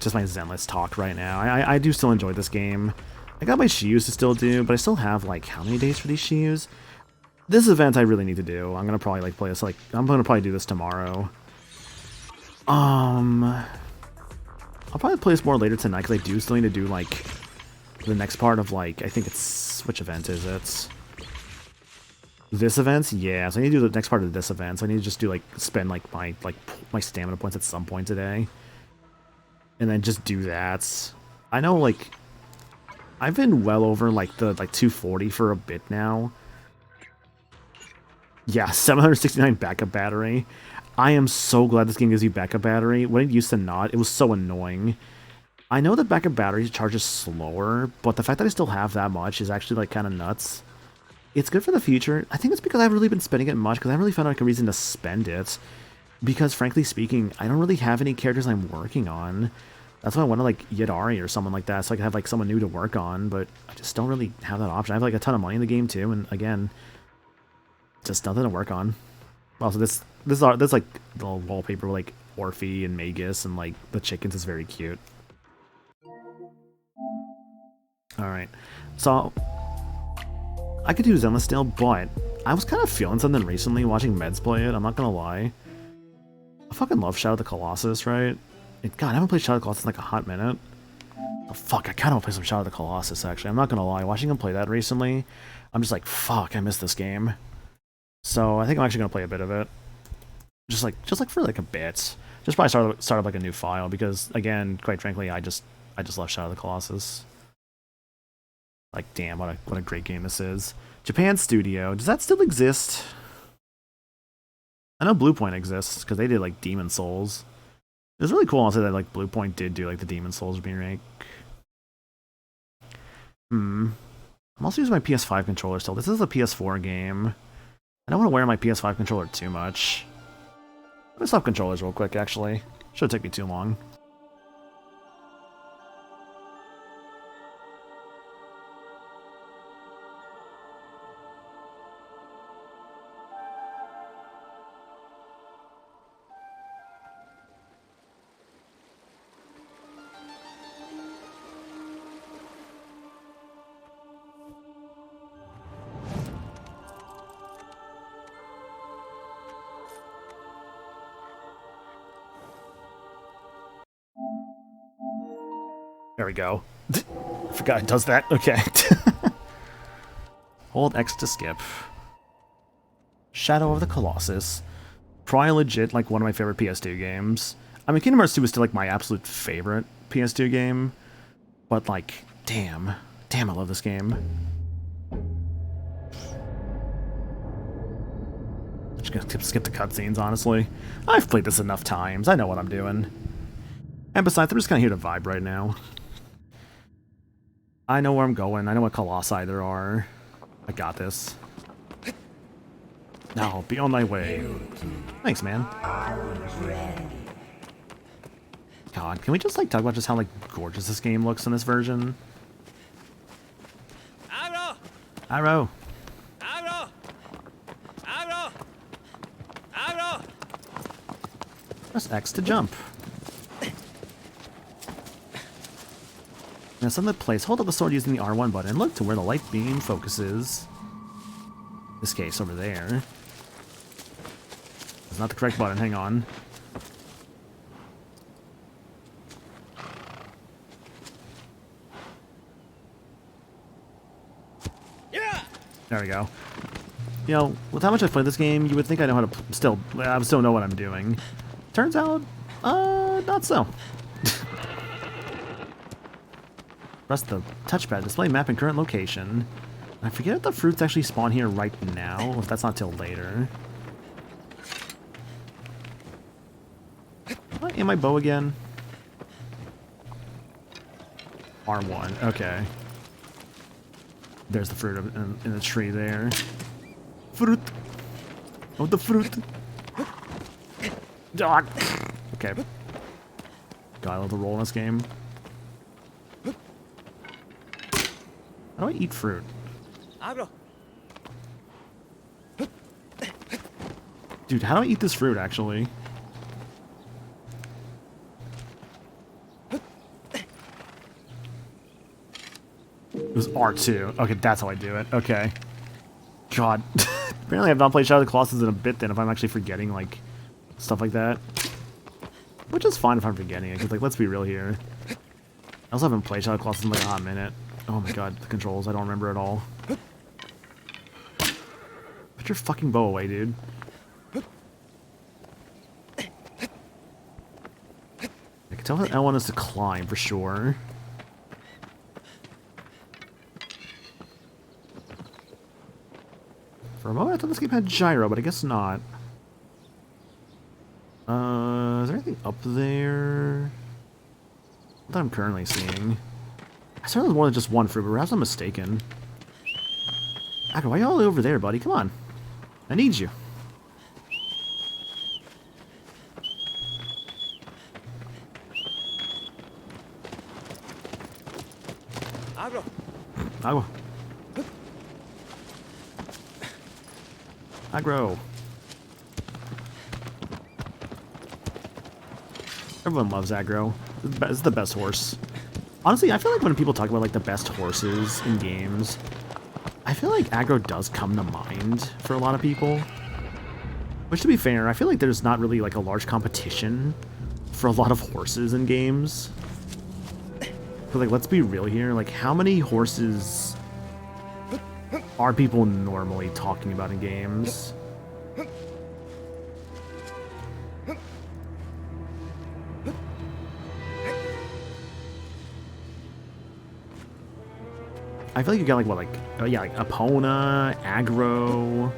just my Zenless talk right now. I do still enjoy this game. I got my Shiyus to still do, but I still have like how many days for these Shiyus? This event I really need to do. I'm gonna probably like play this, like I'm gonna probably do this tomorrow. I'll probably play this more later tonight because I do still need to do like the next part of like, I think it's, which event is it? This event? Yeah, so I need to do the next part of this event. So I need to just do like, spend like my stamina points at some point today. And then just do that. I know like, I've been well over like the 240 for a bit now. Yeah, 769 backup battery. I am so glad this game gives you backup battery. When it used to not, it was so annoying. I know that backup battery charges slower, but the fact that I still have that much is actually like kind of nuts. It's good for the future. I think it's because I haven't really been spending it much, because I haven't really found like a reason to spend it. Because frankly speaking, I don't really have any characters I'm working on. That's why I want to like Yadari or someone like that, so I can have like someone new to work on, but I just don't really have that option. I have like a ton of money in the game too, and again, just nothing to work on. Also, this like the wallpaper with like Orphe and Magus and like the chickens is very cute. Alright, so I could do Zenless still, but I was kind of feeling something recently watching Meds play it, I'm not gonna lie. I fucking love Shadow of the Colossus, right? God, I haven't played Shadow of the Colossus in like a hot minute. Oh, fuck, I kind of want to play some Shadow of the Colossus, actually. I'm not gonna lie, watching him play that recently, I'm just like, fuck, I missed this game. So I think I'm actually gonna play a bit of it. Just like for like a bit. Just probably start up like a new file, because again, quite frankly, I just love Shadow of the Colossus. Like, damn, what a great game this is. Japan Studio, does that still exist? I know Bluepoint exists, because they did, like, Demon Souls. It was really cool, honestly, that, like, Bluepoint did do, like, the Demon Souls remake. I'm also using my PS5 controller still. This is a PS4 game. I don't want to wear my PS5 controller too much. Let me swap controllers real quick, actually. Shouldn't take me too long. There we go. Forgot it does that. Okay. Hold X to skip. Shadow of the Colossus. Probably legit like one of my favorite PS2 games. I mean, Kingdom Hearts 2 is still like my absolute favorite PS2 game. But like, damn. Damn, I love this game. Just gonna skip the cutscenes, honestly. I've played this enough times. I know what I'm doing. And besides, I'm just kind of here to vibe right now. I know where I'm going. I know what Colossi there are. I got this. Now, be on my way. Thanks, man. God, can we just like talk about just how like gorgeous this game looks in this version? Arrow! Arrow. Arrow! Arrow! Arrow! Press X to jump. Now, set the place. Hold up the sword using the R1 button. Look to where the light beam focuses. In this case, over there. It's not the correct button. Hang on. Yeah! There we go. You know, with how much I've played this game, you would think I know how to I still know what I'm doing. Turns out, not so. Press the touchpad, display map and current location. I forget if the fruits actually spawn here right now, or if that's not till later. Am I in my bow again? R1, okay. There's the fruit in the tree there. Fruit! Oh, the fruit! Dog! Okay. God, I love the roll in this game. How do I eat fruit? Arrow! Dude, how do I eat this fruit, actually? It was R2. Okay, that's how I do it. Okay. God. Apparently I've not played Shadow of the Colossus in a bit then, if I'm actually forgetting, like, stuff like that. Which is fine if I'm forgetting it, because, like, let's be real here. I also haven't played Shadow Colossus in, like, a hot minute. Oh my god, the controls, I don't remember at all. Put your fucking bow away, dude. I can tell that L1 is to climb, for sure. For a moment, I thought this game had gyro, but I guess not. Is there anything up there that I'm currently seeing? I saw there was more than just one fruit, but perhaps I'm mistaken. Aggro, why are you all over there, buddy? Come on. I need you. Aggro. Aggro. Aggro. Everyone loves Aggro. It's the best horse. Honestly, I feel like when people talk about like the best horses in games, I feel like Aggro does come to mind for a lot of people. Which, to be fair, I feel like there's not really like a large competition for a lot of horses in games. But like, let's be real here. Like, how many horses are people normally talking about in games? I feel like you got like what, like yeah, like Epona, Aggro.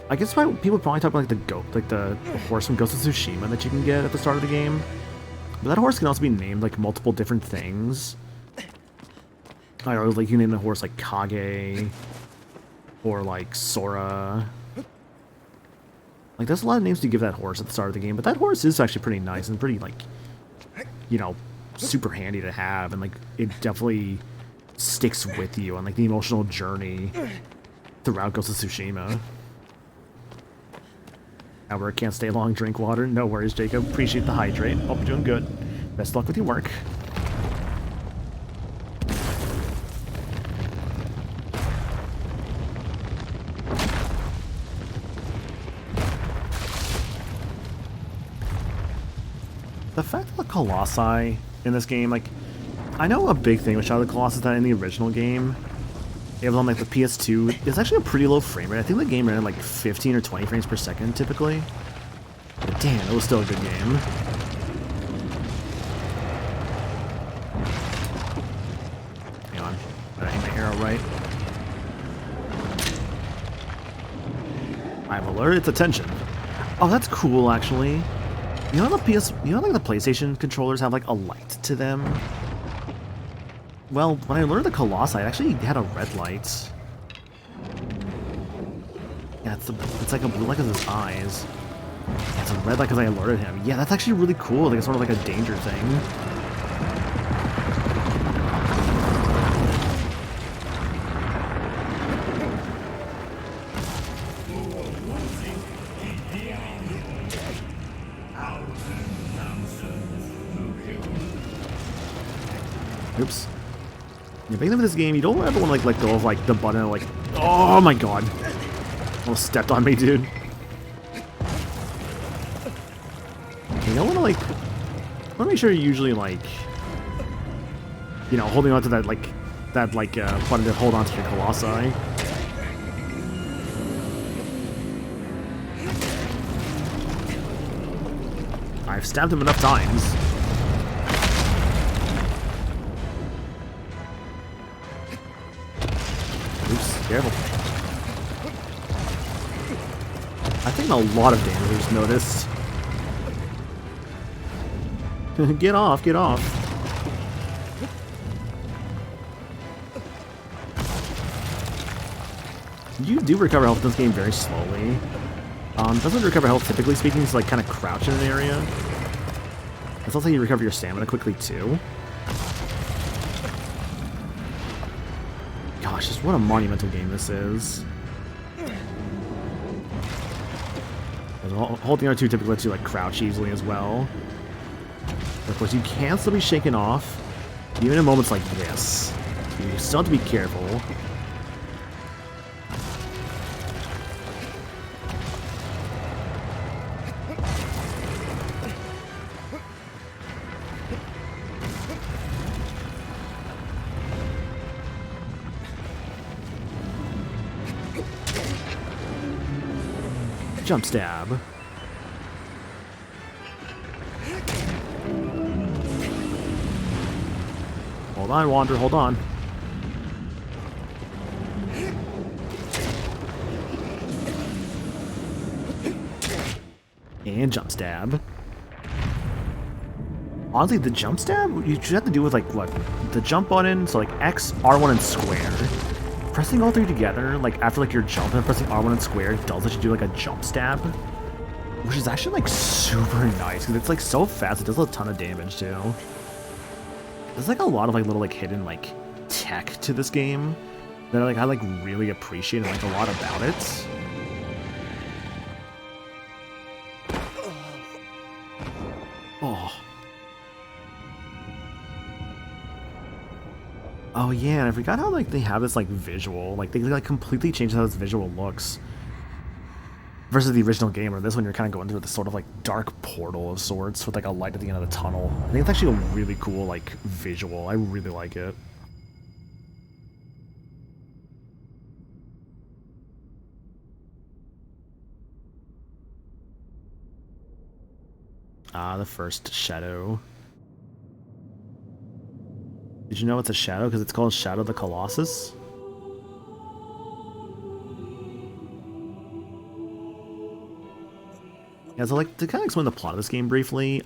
I guess people probably talk about like the horse from Ghost of Tsushima that you can get at the start of the game. But that horse can also be named like multiple different things. I don't know, like you name the horse like Kage or like Sora. Like there's a lot of names to give that horse at the start of the game, but that horse is actually pretty nice and pretty like, you know, super handy to have, and like it definitely sticks with you on like the emotional journey throughout Ghost of Tsushima. Albert can't stay long, drink water. No worries, Jacob. Appreciate the hydrate. Hope you're doing good. Best luck with your work. The fact that the Colossi in this game, like, I know a big thing with Shadow of the Colossus that in the original game, it was on like the PS2, it's actually a pretty low frame rate. I think the game ran at like 15 or 20 frames per second typically. But damn, it was still a good game. Hang on, gotta aim my arrow right. I've alerted its attention. Oh, that's cool actually. You know like the PlayStation controllers have like a light to them? Well, when I alerted the Colossi, it actually had a red light. Yeah, it's like a blue light because of his eyes. Yeah, it's a red light because I alerted him. Yeah, that's actually really cool. Like it's sort of like a danger thing. Oops. Yeah, big thing with this game, you don't ever want to like let go of like the button and like, oh my god. Almost stepped on me, dude. You don't want to like, want to make sure you're usually like, you know, holding on to that button to hold on to your Colossi. I've stabbed him enough times. Oops, careful. I think a lot of damage noticed. Get off, get off. You do recover health in this game very slowly. Doesn't recover health, typically speaking, so like kind of crouch in an area. It's also how you recover your stamina quickly too. Gosh, just what a monumental game this is. Holding R2 typically lets you like crouch easily as well. But of course, you can still be shaken off, even in moments like this. You still have to be careful. Jump stab. Hold on, Wander, hold on. And jump stab. Honestly, the jump stab, you just have to do with, like, what? The jump button, so, like, X, R1, and square. Pressing all three together, like, after, like, your jump and pressing R1 and square does let you do, like, a jump stab. Which is actually, like, super nice, because it's, like, so fast, it does a ton of damage, too. There's, like, a lot of, like, little, like, hidden, like, tech to this game that, like, I, like, really appreciate and like a lot about it. Oh. Oh yeah, and I forgot how like they have this like visual, like they like completely changed how this visual looks versus the original game. Or this one, you're kind of going through this sort of like dark portal of sorts with like a light at the end of the tunnel. I think it's actually a really cool like visual. I really like it. Ah, the first shadow. Did you know it's a shadow? Because it's called Shadow of the Colossus? Yeah, so like, to kind of explain the plot of this game briefly,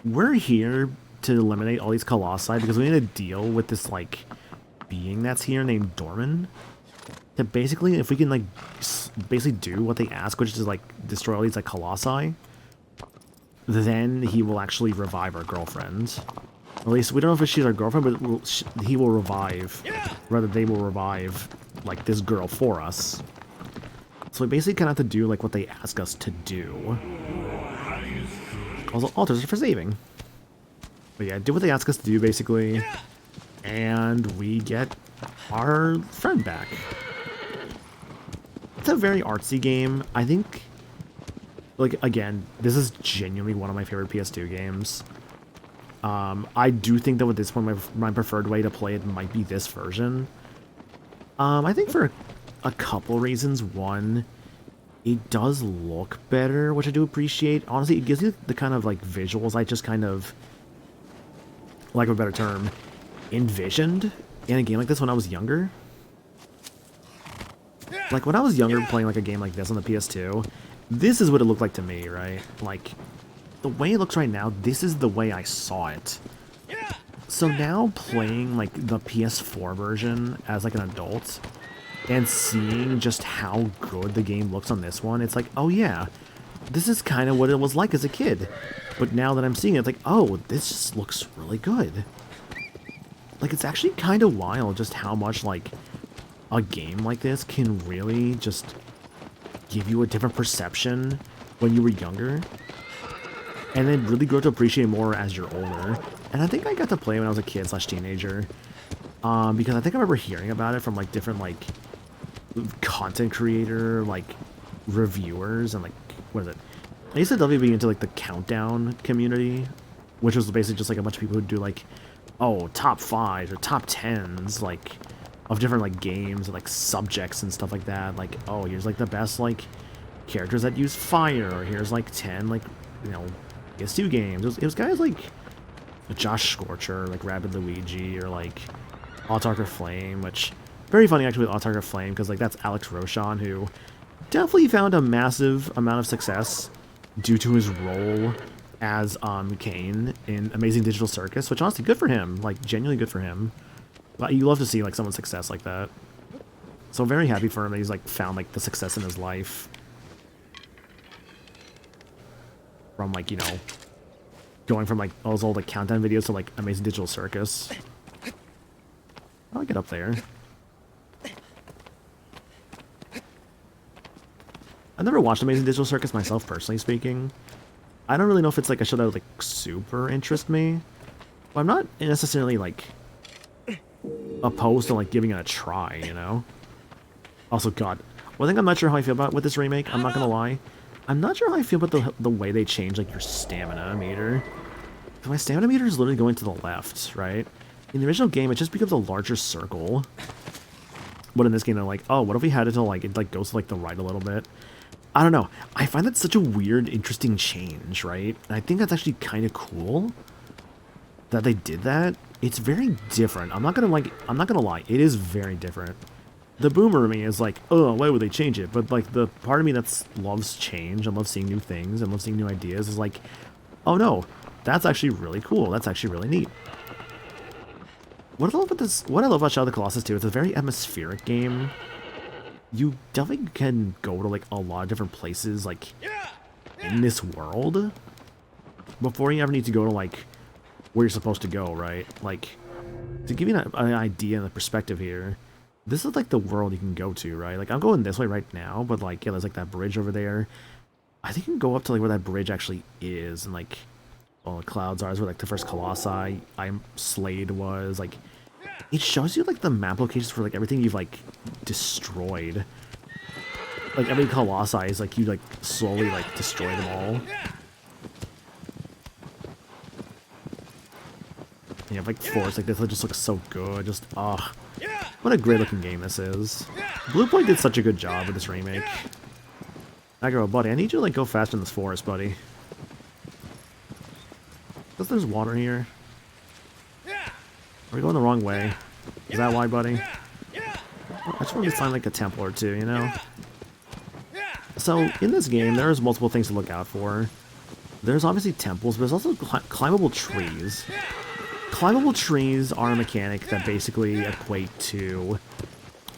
we're here to eliminate all these colossi because we need to deal with this, like, being that's here named Dorman. That basically, if we can, like, basically do what they ask, which is, like, destroy all these, like, colossi, then he will actually revive our girlfriend. At least, we don't know if she's our girlfriend, but he will revive. Rather, they will revive, like, this girl for us. So we basically kind of have to do, like, what they ask us to do. Also, altars are for saving. But yeah, do what they ask us to do, basically. And we get our friend back. It's a very artsy game. I think, like, again, this is genuinely one of my favorite PS2 games. I do think that with this one, my preferred way to play it might be this version. I think for a couple reasons. One, it does look better, which I do appreciate. Honestly, it gives you the kind of, like, visuals I just kind of, lack of a better term, envisioned in a game like this when I was younger. Like, when I was younger playing, like, a game like this on the PS2, this is what it looked like to me, right? Like, the way it looks right now, this is the way I saw it. So now playing, like, the PS4 version as, like, an adult and seeing just how good the game looks on this one, it's like, oh yeah, this is kind of what it was like as a kid. But now that I'm seeing it, it's like, oh, this just looks really good. Like, it's actually kind of wild just how much, like, a game like this can really just give you a different perception when you were younger. And then really grow to appreciate more as you're older. And I think I got to play when I was a kid / teenager. Because I think I remember hearing about it from, like, different, like, content creator, like, reviewers, and, like, what is it? I used to definitely be into, like, the Countdown community, which was basically just, like, a bunch of people who do, like, oh, top 5s or top 10s, like, of different, like, games and, like, subjects and stuff like that. Like, oh, here's, like, the best, like, characters that use fire, or here's, like, 10, like, you know, PS2 games. It was guys like Josh Scorcher, like Rabid Luigi, or like Autarch of Flame, which very funny actually with Autarch of Flame, because like that's Alex Roshan, who definitely found a massive amount of success due to his role as Kane in Amazing Digital Circus, which honestly good for him, like genuinely good for him. But you love to see like someone's success like that. So I'm very happy for him that he's like found like the success in his life. From, like, you know, going from, like, all those old, like, Countdown videos to, like, Amazing Digital Circus. I'll get up there. I've never watched Amazing Digital Circus myself, personally speaking. I don't really know if it's, like, a show that would, like, super interest me. But I'm not necessarily, like, opposed to, like, giving it a try, you know? Also, God, one thing I'm not sure how I feel about with this remake, I'm not gonna lie. I'm not sure how I feel about the way they change, like, your stamina meter. My stamina meter is literally going to the left, right? In the original game, it just becomes a larger circle. But in this game, they're like, oh, what if we had it to, like, it, like, goes to, like, the right a little bit? I don't know. I find that such a weird, interesting change, right? And I think that's actually kind of cool that they did that. It's very different. I'm not gonna lie. It is very different. The boomer in me is like, oh, why would they change it? But like the part of me that loves change and loves seeing new things and loves seeing new ideas is like, oh no, that's actually really cool. That's actually really neat. What I love about Shadow of the Colossus too, it's a very atmospheric game. You definitely can go to like a lot of different places like in this world before you ever need to go to like where you're supposed to go, right? Like, to give you an idea and a perspective here, this is like the world you can go to, right? Like, I'm going this way right now, but like, yeah, there's like that bridge over there. I think you can go up to like where that bridge actually is, and like, all the clouds are, is where like the first Colossi Slade was. Like, it shows you like the map locations for like everything you've like destroyed. Like every Colossi is like you like slowly like destroy them all. You have like forests like this that just looks so good. Just what a great looking game this is. Bluepoint did such a good job with this remake. Aggro, buddy, I need you to like go faster in this forest, buddy. Because there's water here. Are we going the wrong way? Is that why, buddy? I just want to find like a temple or two, you know? So, in this game, there's multiple things to look out for. There's obviously temples, but there's also climbable trees. Climbable trees are a mechanic that basically equate to...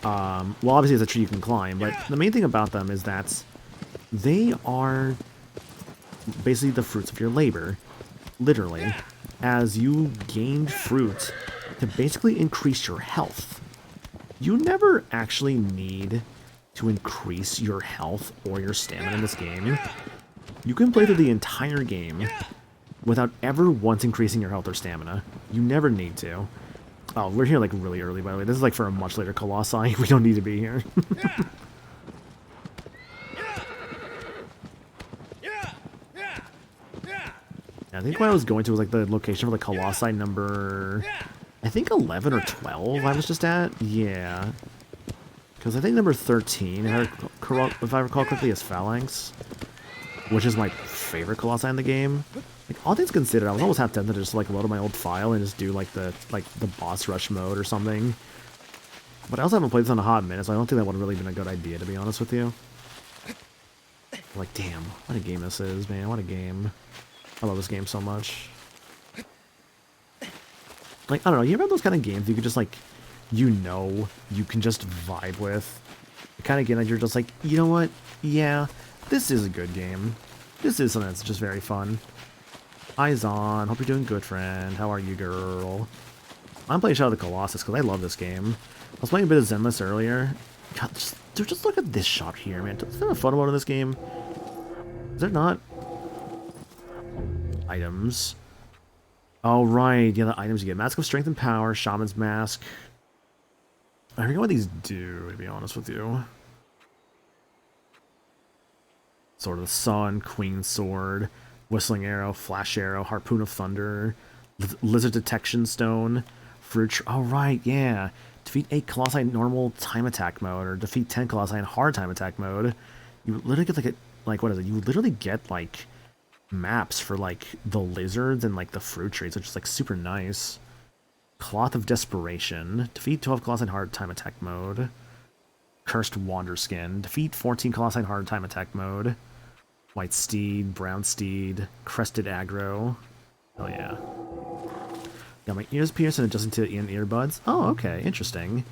well, obviously it's a tree you can climb, but the main thing about them is that they are basically the fruits of your labor. Literally. As you gain fruit to basically increase your health. You never actually need to increase your health or your stamina in this game. You can play through the entire game without ever once increasing your health or stamina. You never need to. Oh, we're here like really early, by the way. This is like for a much later Colossi. We don't need to be here. I think what I was going to was like the location for the Colossi number, I think 11 or 12 I was just at. Yeah. Because I think number 13, if I recall correctly, is Phalanx, which is my favorite Colossi in the game. Like, all things considered, I was almost half tempted to just like load up my old file and just do like the boss rush mode or something. But I also haven't played this in a hot minute, so I don't think that would have really been a good idea, to be honest with you. Like, damn, what a game this is, man. What a game. I love this game so much. Like, I don't know, you ever have those kind of games you could just, like, you know, you can just vibe with? The kind of game that you're just like, you know what? Yeah, this is a good game. This is something that's just very fun. Eyes on. Hope you're doing good, friend. How are you, girl? I'm playing Shadow of the Colossus because I love this game. I was playing a bit of Zenless earlier. God, just look at this shop here, man. Is there a photo mode in this game? Is there not? Items. Oh, right. Yeah, the items you get. Mask of Strength and Power, Shaman's Mask. I forget what these do, to be honest with you. Sword of the Sun, Queen's Sword, Whistling Arrow, Flash Arrow, Harpoon of Thunder, Lizard Detection Stone, Fruit... Oh, right, yeah. Defeat 8 Colossi in normal time attack mode, or defeat 10 Colossi in hard time attack mode. You literally get, like, what is it? You literally get, like, maps for, like, the lizards and, like, the fruit trees, which is, like, super nice. Cloth of Desperation. Defeat 12 Colossi in hard time attack mode. Cursed Wanderskin. Defeat 14 Colossi in hard time attack mode. White Steed, Brown Steed, Crested Aggro. Oh yeah. Got my ears pierced and adjusting to in earbuds. Oh, okay, interesting.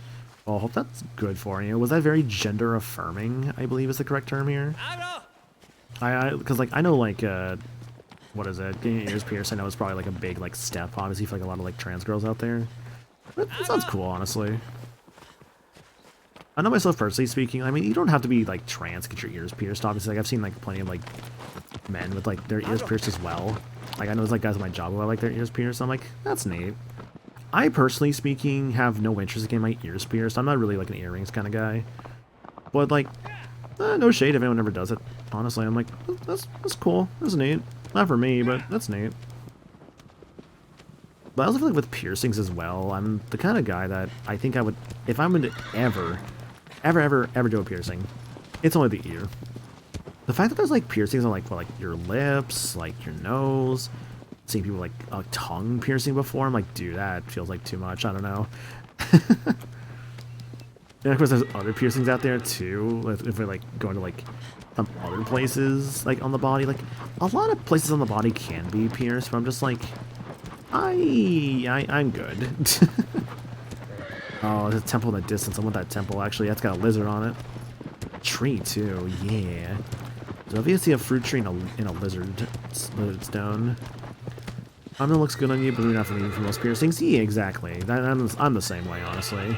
Well, I hope that's good for you. Was that very gender affirming, I believe is the correct term here? Because, like, I know, like, what is it? Getting your ears pierced, I know it's probably, like, a big, like, step, obviously, for, like, a lot of, like, trans girls out there. But that sounds cool, honestly. I know myself personally speaking, I mean, you don't have to be, like, trans to get your ears pierced, obviously. Like, I've seen, like, plenty of, like, men with, like, their ears pierced as well. Like, I know there's, like, guys at my job who have, like, their ears pierced. I'm like, that's neat. I, personally speaking, have no interest in getting my ears pierced. I'm not really, like, an earrings kind of guy. But, like, no shade if anyone ever does it. Honestly, I'm like, that's cool. That's neat. Not for me, but that's neat. But I also feel like with piercings as well, I'm the kind of guy that I think I would, if I'm going to ever do a piercing, it's only the ear. The fact that there's like piercings on like your lips, like your nose, seeing people like a tongue piercing before, I'm like, dude, that feels like too much. I don't know. And of course, there's other piercings out there too. If we're like going to like some other places like on the body, like a lot of places on the body can be pierced, but I'm just like, I'm good. Oh, there's a temple in the distance. I want that temple. Actually, that's got a lizard on it. Tree too. Yeah. So if you see a fruit tree in a lizard stone, I know it looks good on you, but maybe not for me for most piercings. Yeah, exactly. I'm the same way, honestly.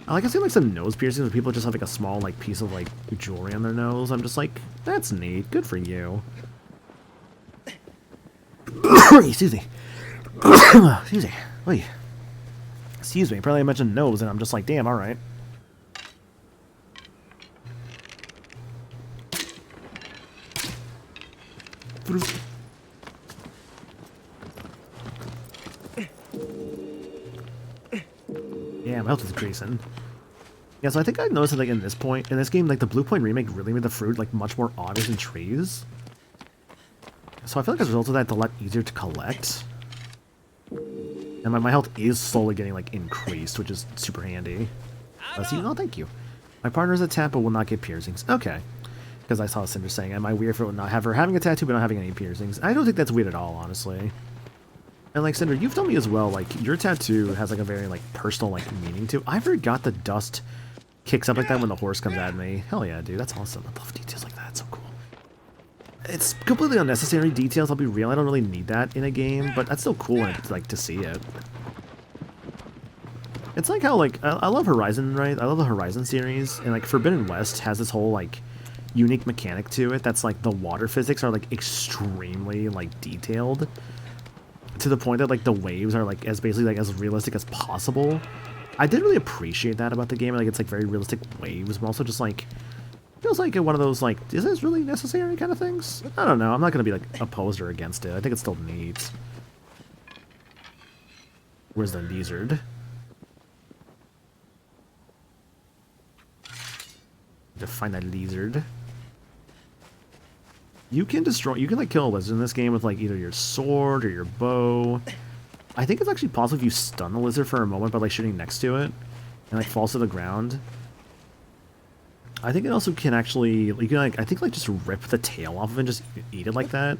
I like to see like some nose piercings where people just have like a small like piece of like jewelry on their nose. I'm just like, that's neat. Good for you. Excuse me. Excuse me. Wait. Excuse me. Probably I mentioned nose, and I'm just like, damn. All right. Yeah, my health is increasing. Yeah, so I think I noticed that like in this game, like the Blue Point remake really made the fruit like much more obvious in trees. So I feel like as a result of that, it's a lot easier to collect. And my health is slowly getting like increased, which is super handy. See, oh, thank you. My partner is a tat, but will not get piercings. Okay. Because I saw Cinder saying, am I weird for not having a tattoo but not having any piercings? I don't think that's weird at all, honestly. And like Cinder, you've told me as well, like your tattoo has like a very like personal like meaning to it. I forgot the dust kicks up like that when the horse comes at me. Hell yeah, dude, that's awesome. I love details like that. It's so cool. It's completely unnecessary details, I'll be real. I don't really need that in a game, but that's still cool like to see it. It's like how like I love Horizon, right? I love the Horizon series, and like Forbidden West has this whole like unique mechanic to it that's like the water physics are like extremely like detailed to the point that like the waves are like as basically like as realistic as possible. I did really appreciate that about the game. Like it's like very realistic waves, but also just like feels like one of those like, is this really necessary kind of things? I don't know. I'm not gonna be like opposed or against it. I think it's still neat. Where's the lizard? To find that lizard. You can like kill a lizard in this game with like either your sword or your bow. I think it's actually possible if you stun the lizard for a moment by like shooting next to it and like falls to the ground. I think it also can actually, you can like, I think like just rip the tail off of it and just eat it like that.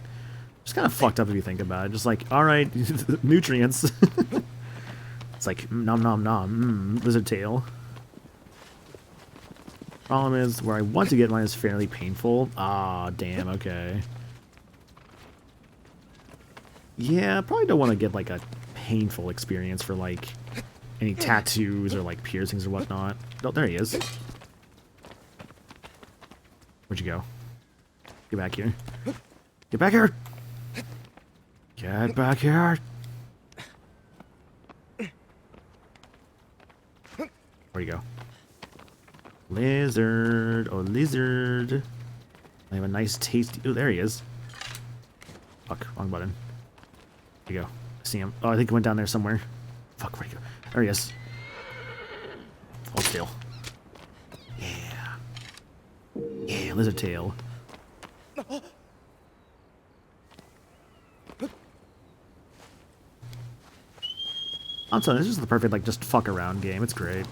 Just kind of fucked up if you think about it. Just like, alright, nutrients. It's like, nom nom nom, lizard tail. Problem is, where I want to get mine is fairly painful. Ah, damn, okay. Yeah, I probably don't want to get like a painful experience for like any tattoos or like piercings or whatnot. Oh, there he is. Where'd you go? Get back here. Get back here! Get back here! Where'd you go? Lizard! Oh, lizard! I have a nice tasty... Oh, there he is. Fuck, wrong button. There you go. I see him. Oh, I think he went down there somewhere. Fuck, where'd he go? There he is. Hold still. Yeah. Yeah, lizard tail. I'm telling you, this is the perfect, like, just fuck around game. It's great.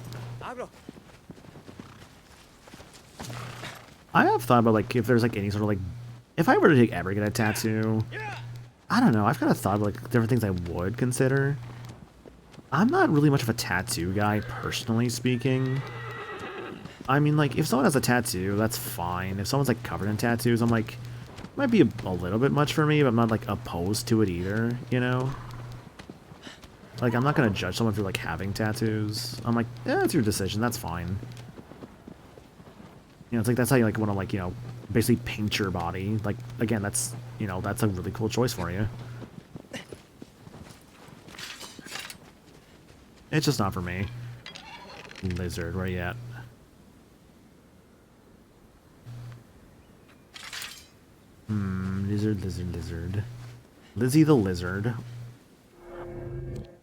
I have thought about, like, if there's, like, any sort of, like... If I were to ever get a tattoo... I don't know. I've kind of thought about, like, different things I would consider. I'm not really much of a tattoo guy, personally speaking. I mean, like, if someone has a tattoo, that's fine. If someone's, like, covered in tattoos, I'm like... Might be a little bit much for me, but I'm not, like, opposed to it either, you know? Like, I'm not gonna judge someone for, like, having tattoos. I'm like, yeah, it's your decision. That's fine. You know, it's like, that's how you, like, want to, like, you know, basically paint your body. Like, again, that's, you know, that's a really cool choice for you. It's just not for me. Lizard, where you at? Lizard, lizard, lizard. Lizzie the lizard.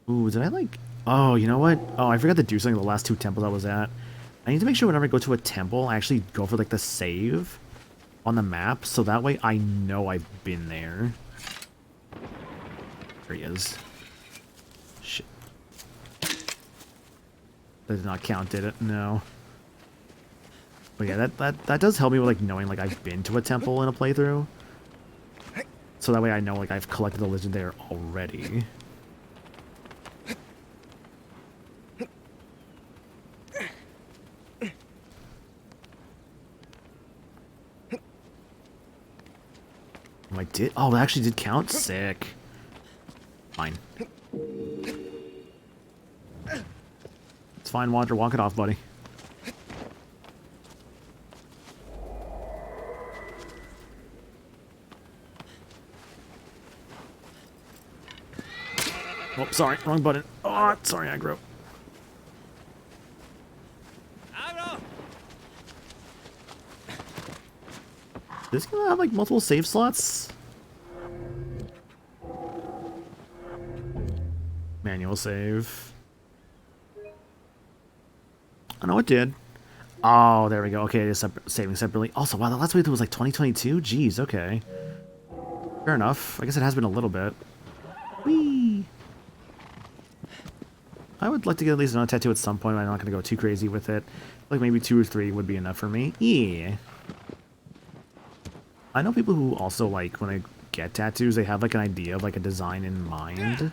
Ooh, did I, like... Oh, you know what? Oh, I forgot to do something the last 2 temples I was at. I need to make sure whenever I go to a temple, I actually go for, like, the save. on the map, so that way I know I've been there. There he is. Shit. That did not count, did it? No. But yeah, that does help me with like knowing like I've been to a temple in a playthrough. So that way I know like I've collected the lizard there already. Oh, I did? Oh, it actually did count? Sick. Fine. It's fine, Wander. Walk it off, buddy. Oh, sorry. Wrong button. Oh, sorry, aggro. Agro! This gonna have like multiple save slots? Manual save. I know it did. Oh, there we go. Okay, it is saving separately. Also, wow, the last playthrough was like 2022? Jeez, okay. Fair enough. I guess it has been a little bit. Whee! I would like to get at least another tattoo at some point. I'm not going to go too crazy with it. Like maybe 2 or 3 would be enough for me. Yeah. I know people who also like when they get tattoos, they have like an idea of like a design in mind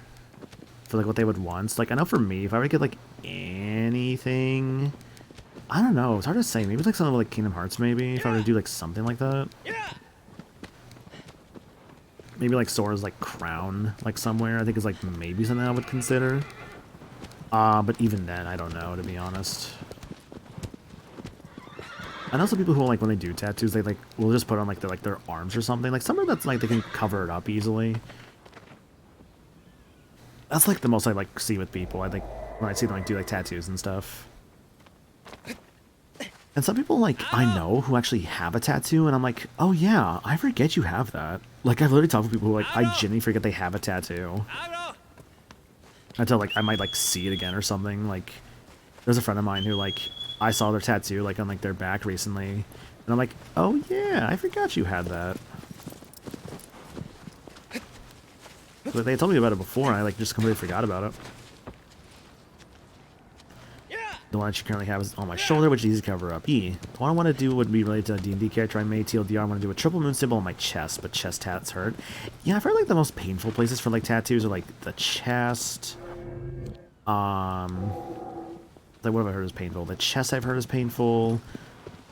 for like what they would want. Like I know for me, if I were to get like anything, I don't know. It's hard to say. Maybe like something like Kingdom Hearts. Maybe if I were to do like something like that. Maybe like Sora's like crown like somewhere. I think is like maybe something I would consider. But even then, I don't know, to be honest. I know some people who like when they do tattoos, they like will just put on like their arms or something, like somewhere that's like they can cover it up easily. That's like the most I like see with people. I think when I see them like do like tattoos and stuff. And some people like I know who actually have a tattoo, and I'm like, oh yeah, I forget you have that. Like I've literally talked to people who like I genuinely forget they have a tattoo. Until like I might like see it again or something. Like there's a friend of mine who like I saw their tattoo like on like their back recently, and I'm like, oh yeah, I forgot you had that. But they told me about it before, and I like just completely forgot about it. The one that you currently have is on my shoulder, which is easy to cover up. What I want to do would be related to a D&D character I made, TLDR. I want to do a triple moon symbol on my chest, but chest tats hurt. Yeah, I've heard like the most painful places for like tattoos are like the chest. Like what have I heard is painful? The chest I've heard is painful.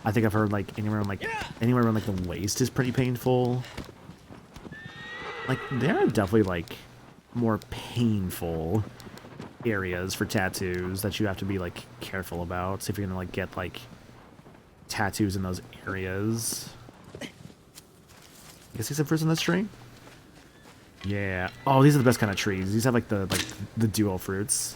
I think I've heard like anywhere around like the waist is pretty painful. Like there are definitely like more painful areas for tattoos that you have to be like careful about. So if you're gonna like get like tattoos in those areas. I guess he's the first on this tree. Yeah. Oh, these are the best kind of trees. These have like the duo fruits.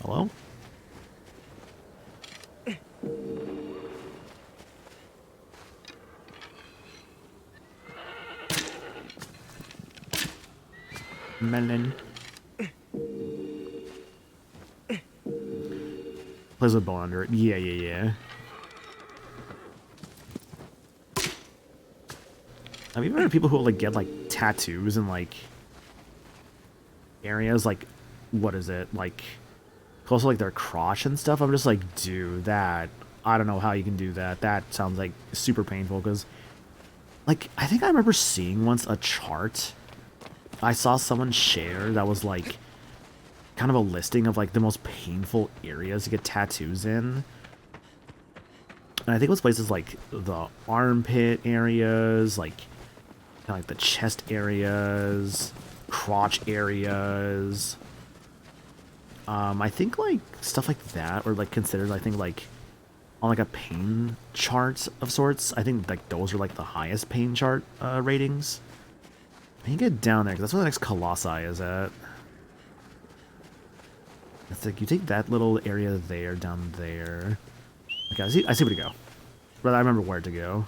Hello? Melon. Plays with bone under it. Yeah. Have you ever heard of people who like get like tattoos in like areas like what is it? Like close to like their crotch and stuff? I'm just like, dude, that I don't know how you can do that. That sounds like super painful because like I think I remember seeing once a chart I saw someone share that was like kind of a listing of like the most painful areas to get tattoos in. And I think it was places like the armpit areas, like kind of like the chest areas, crotch areas. I think like stuff like that, or like considered, I think like on like a pain chart of sorts. I think like those are like the highest pain chart ratings. I can get down there because that's where the next Colossi is at. It's like you take that little area there, down there. Okay, I see where to go. But I remember where to go.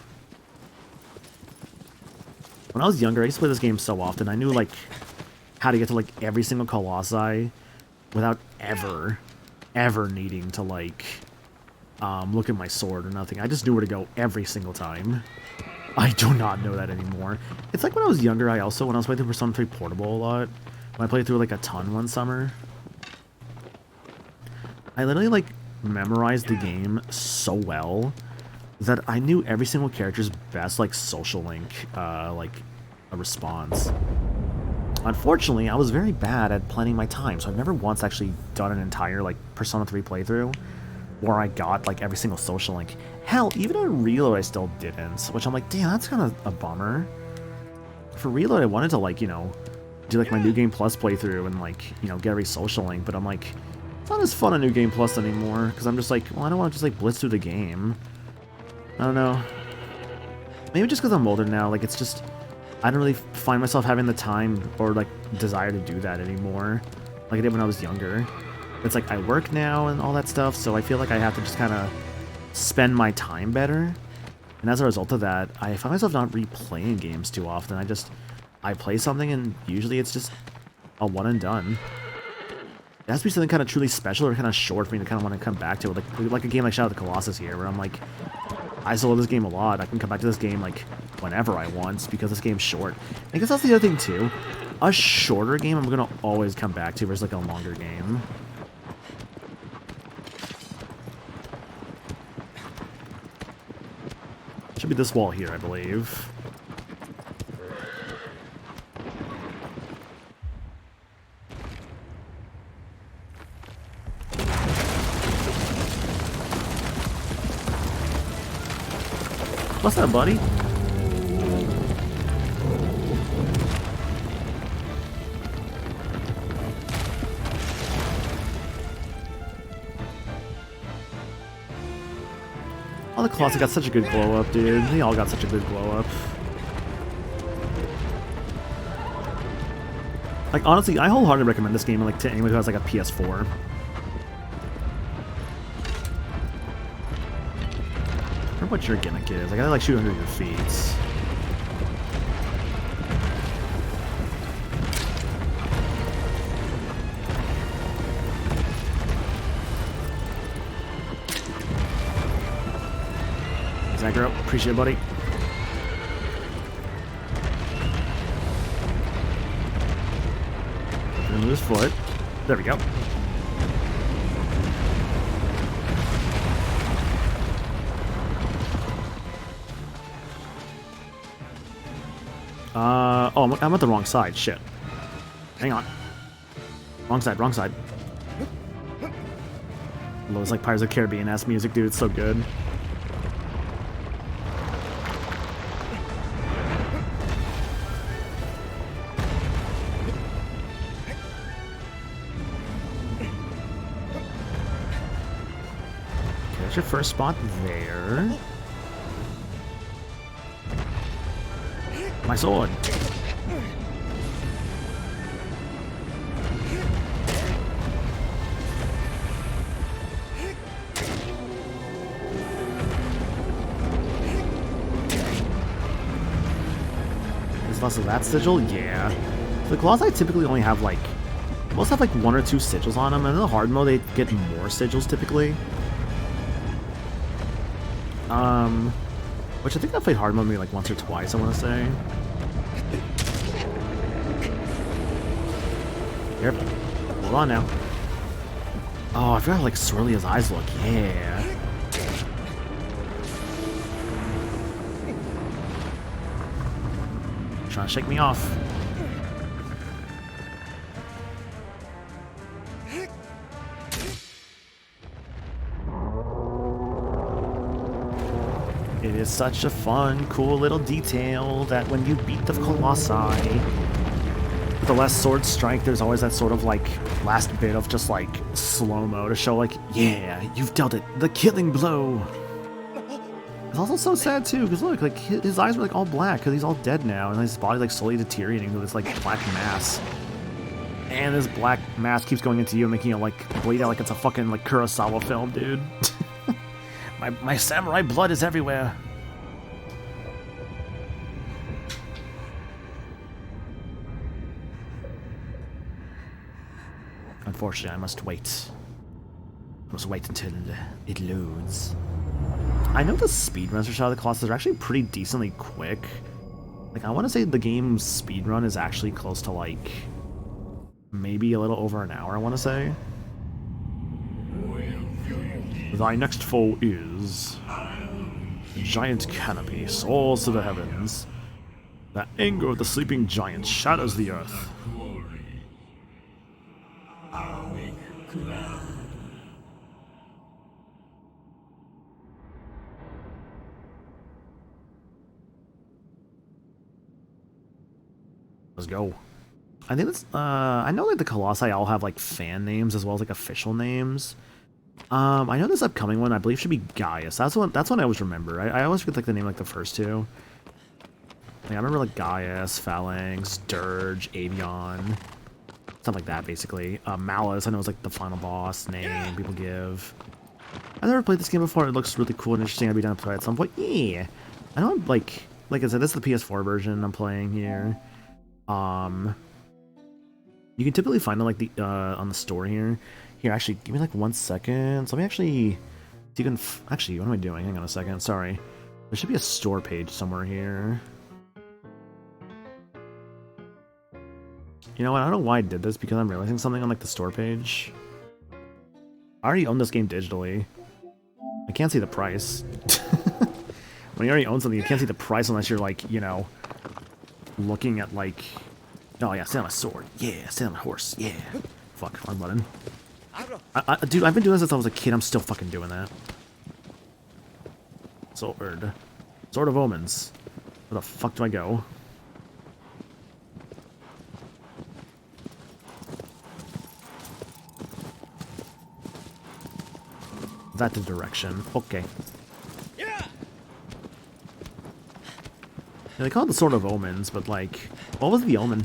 When I was younger, I used to play this game so often. I knew like how to get to like every single Colossi without ever needing to like look at my sword or nothing. I just knew where to go every single time. I do not know that anymore. It's like when I was younger, when I was playing through Persona 3 Portable a lot, when I played through like a ton one summer, I literally like memorized the game so well that I knew every single character's best like social link, like a response. Unfortunately, I was very bad at planning my time, so I've never once actually done an entire like Persona 3 playthrough where I got like every single social link. Hell, even on Reload I still didn't, which I'm like, damn, that's kind of a bummer. For Reload I wanted to like, you know, do like my New Game Plus playthrough and like, you know, get every social link, but I'm like, it's not as fun on New Game Plus anymore, because I'm just like, well, I don't want to just like blitz through the game. I don't know. Maybe just because I'm older now, like it's just, I don't really find myself having the time or like desire to do that anymore, like I did when I was younger. It's like I work now and all that stuff, so I feel like I have to just kind of spend my time better. And as a result of that, I find myself not replaying games too often. I play something and usually it's just a one and done. It has to be something kind of truly special or kind of short for me to kind of want to come back to it. Like a game like Shadow of the Colossus here, where I'm like, I still love this game a lot. I can come back to this game like whenever I want because this game's short. I guess that's the other thing too. A shorter game I'm going to always come back to versus like a longer game. Should be this wall here, I believe. What's that, buddy? All the Colossi got such a good glow up, dude. They all got such a good glow up. Like, honestly, I wholeheartedly recommend this game like to anyone who has like a PS4. I wonder what your gimmick is. Like, I like shoot under your feet. Zacharo, appreciate it, buddy. Remove his foot. There we go. Oh, I'm at the wrong side. Shit. Hang on. Wrong side, wrong side. Love this like Pirates of the Caribbean-ass music, dude. It's so good. There's your first spot there. My sword. There's less of that sigil? Yeah. The Colossi typically only have like, most have like 1 or 2 sigils on them, and in the hard mode they get more sigils typically. Which I think I played hard mode maybe like once or twice, I want to say. Here, hold on now. Oh, I forgot how like swirly his eyes look. Yeah. Trying to shake me off. It is such a fun, cool little detail that when you beat the Colossi with the last sword strike, there's always that sort of like last bit of just like slow-mo to show like, yeah, you've dealt it, the killing blow. It's also so sad too, because look, like his eyes were like all black because he's all dead now, and his body like slowly deteriorating to this like black mass. And this black mass keeps going into you, making it like bleed out like it's a fucking like Kurosawa film, dude. My samurai blood is everywhere. Unfortunately, I must wait. I must wait until it loads. I know the speedruns for Shadow of the Colossus are actually pretty decently quick. Like, I want to say the game's speedrun is actually close to, like, maybe a little over an hour, I want to say. Thy next foe is... The giant canopy soars to the heavens. The anger of the sleeping giant shatters the earth. Let's go. I think that's, I know like the Colossi all have like fan names as well as like official names. I know this upcoming one I believe should be Gaius. That's one I always remember. I always forget like the name like the first two. Like, I remember like Gaius, Phalanx, Dirge, Avion, stuff like that basically. Malice, I know is like the final boss name people give. I've never played this game before. It looks really cool and interesting. I'd be down to play at some point. Yeah. I know I'm like I said, this is the PS4 version I'm playing here. You can typically find it like the on the store here. Here, actually, give me like 1 second. So let me actually, you can actually, what am I doing? Hang on a second. Sorry, there should be a store page somewhere here. You know what? I don't know why I did this because I'm realizing something on like the store page. I already own this game digitally. I can't see the price. When you already own something, you can't see the price unless you're like, you know, looking at like, oh yeah, sit on my sword, yeah, sit on my horse, yeah. Fuck, wrong button. Dude, I've been doing this since I was a kid. I'm still fucking doing that. Sword of Omens. Where the fuck do I go? That the direction. Okay. Yeah, they call it the Sword of Omens, but like, what was the omen?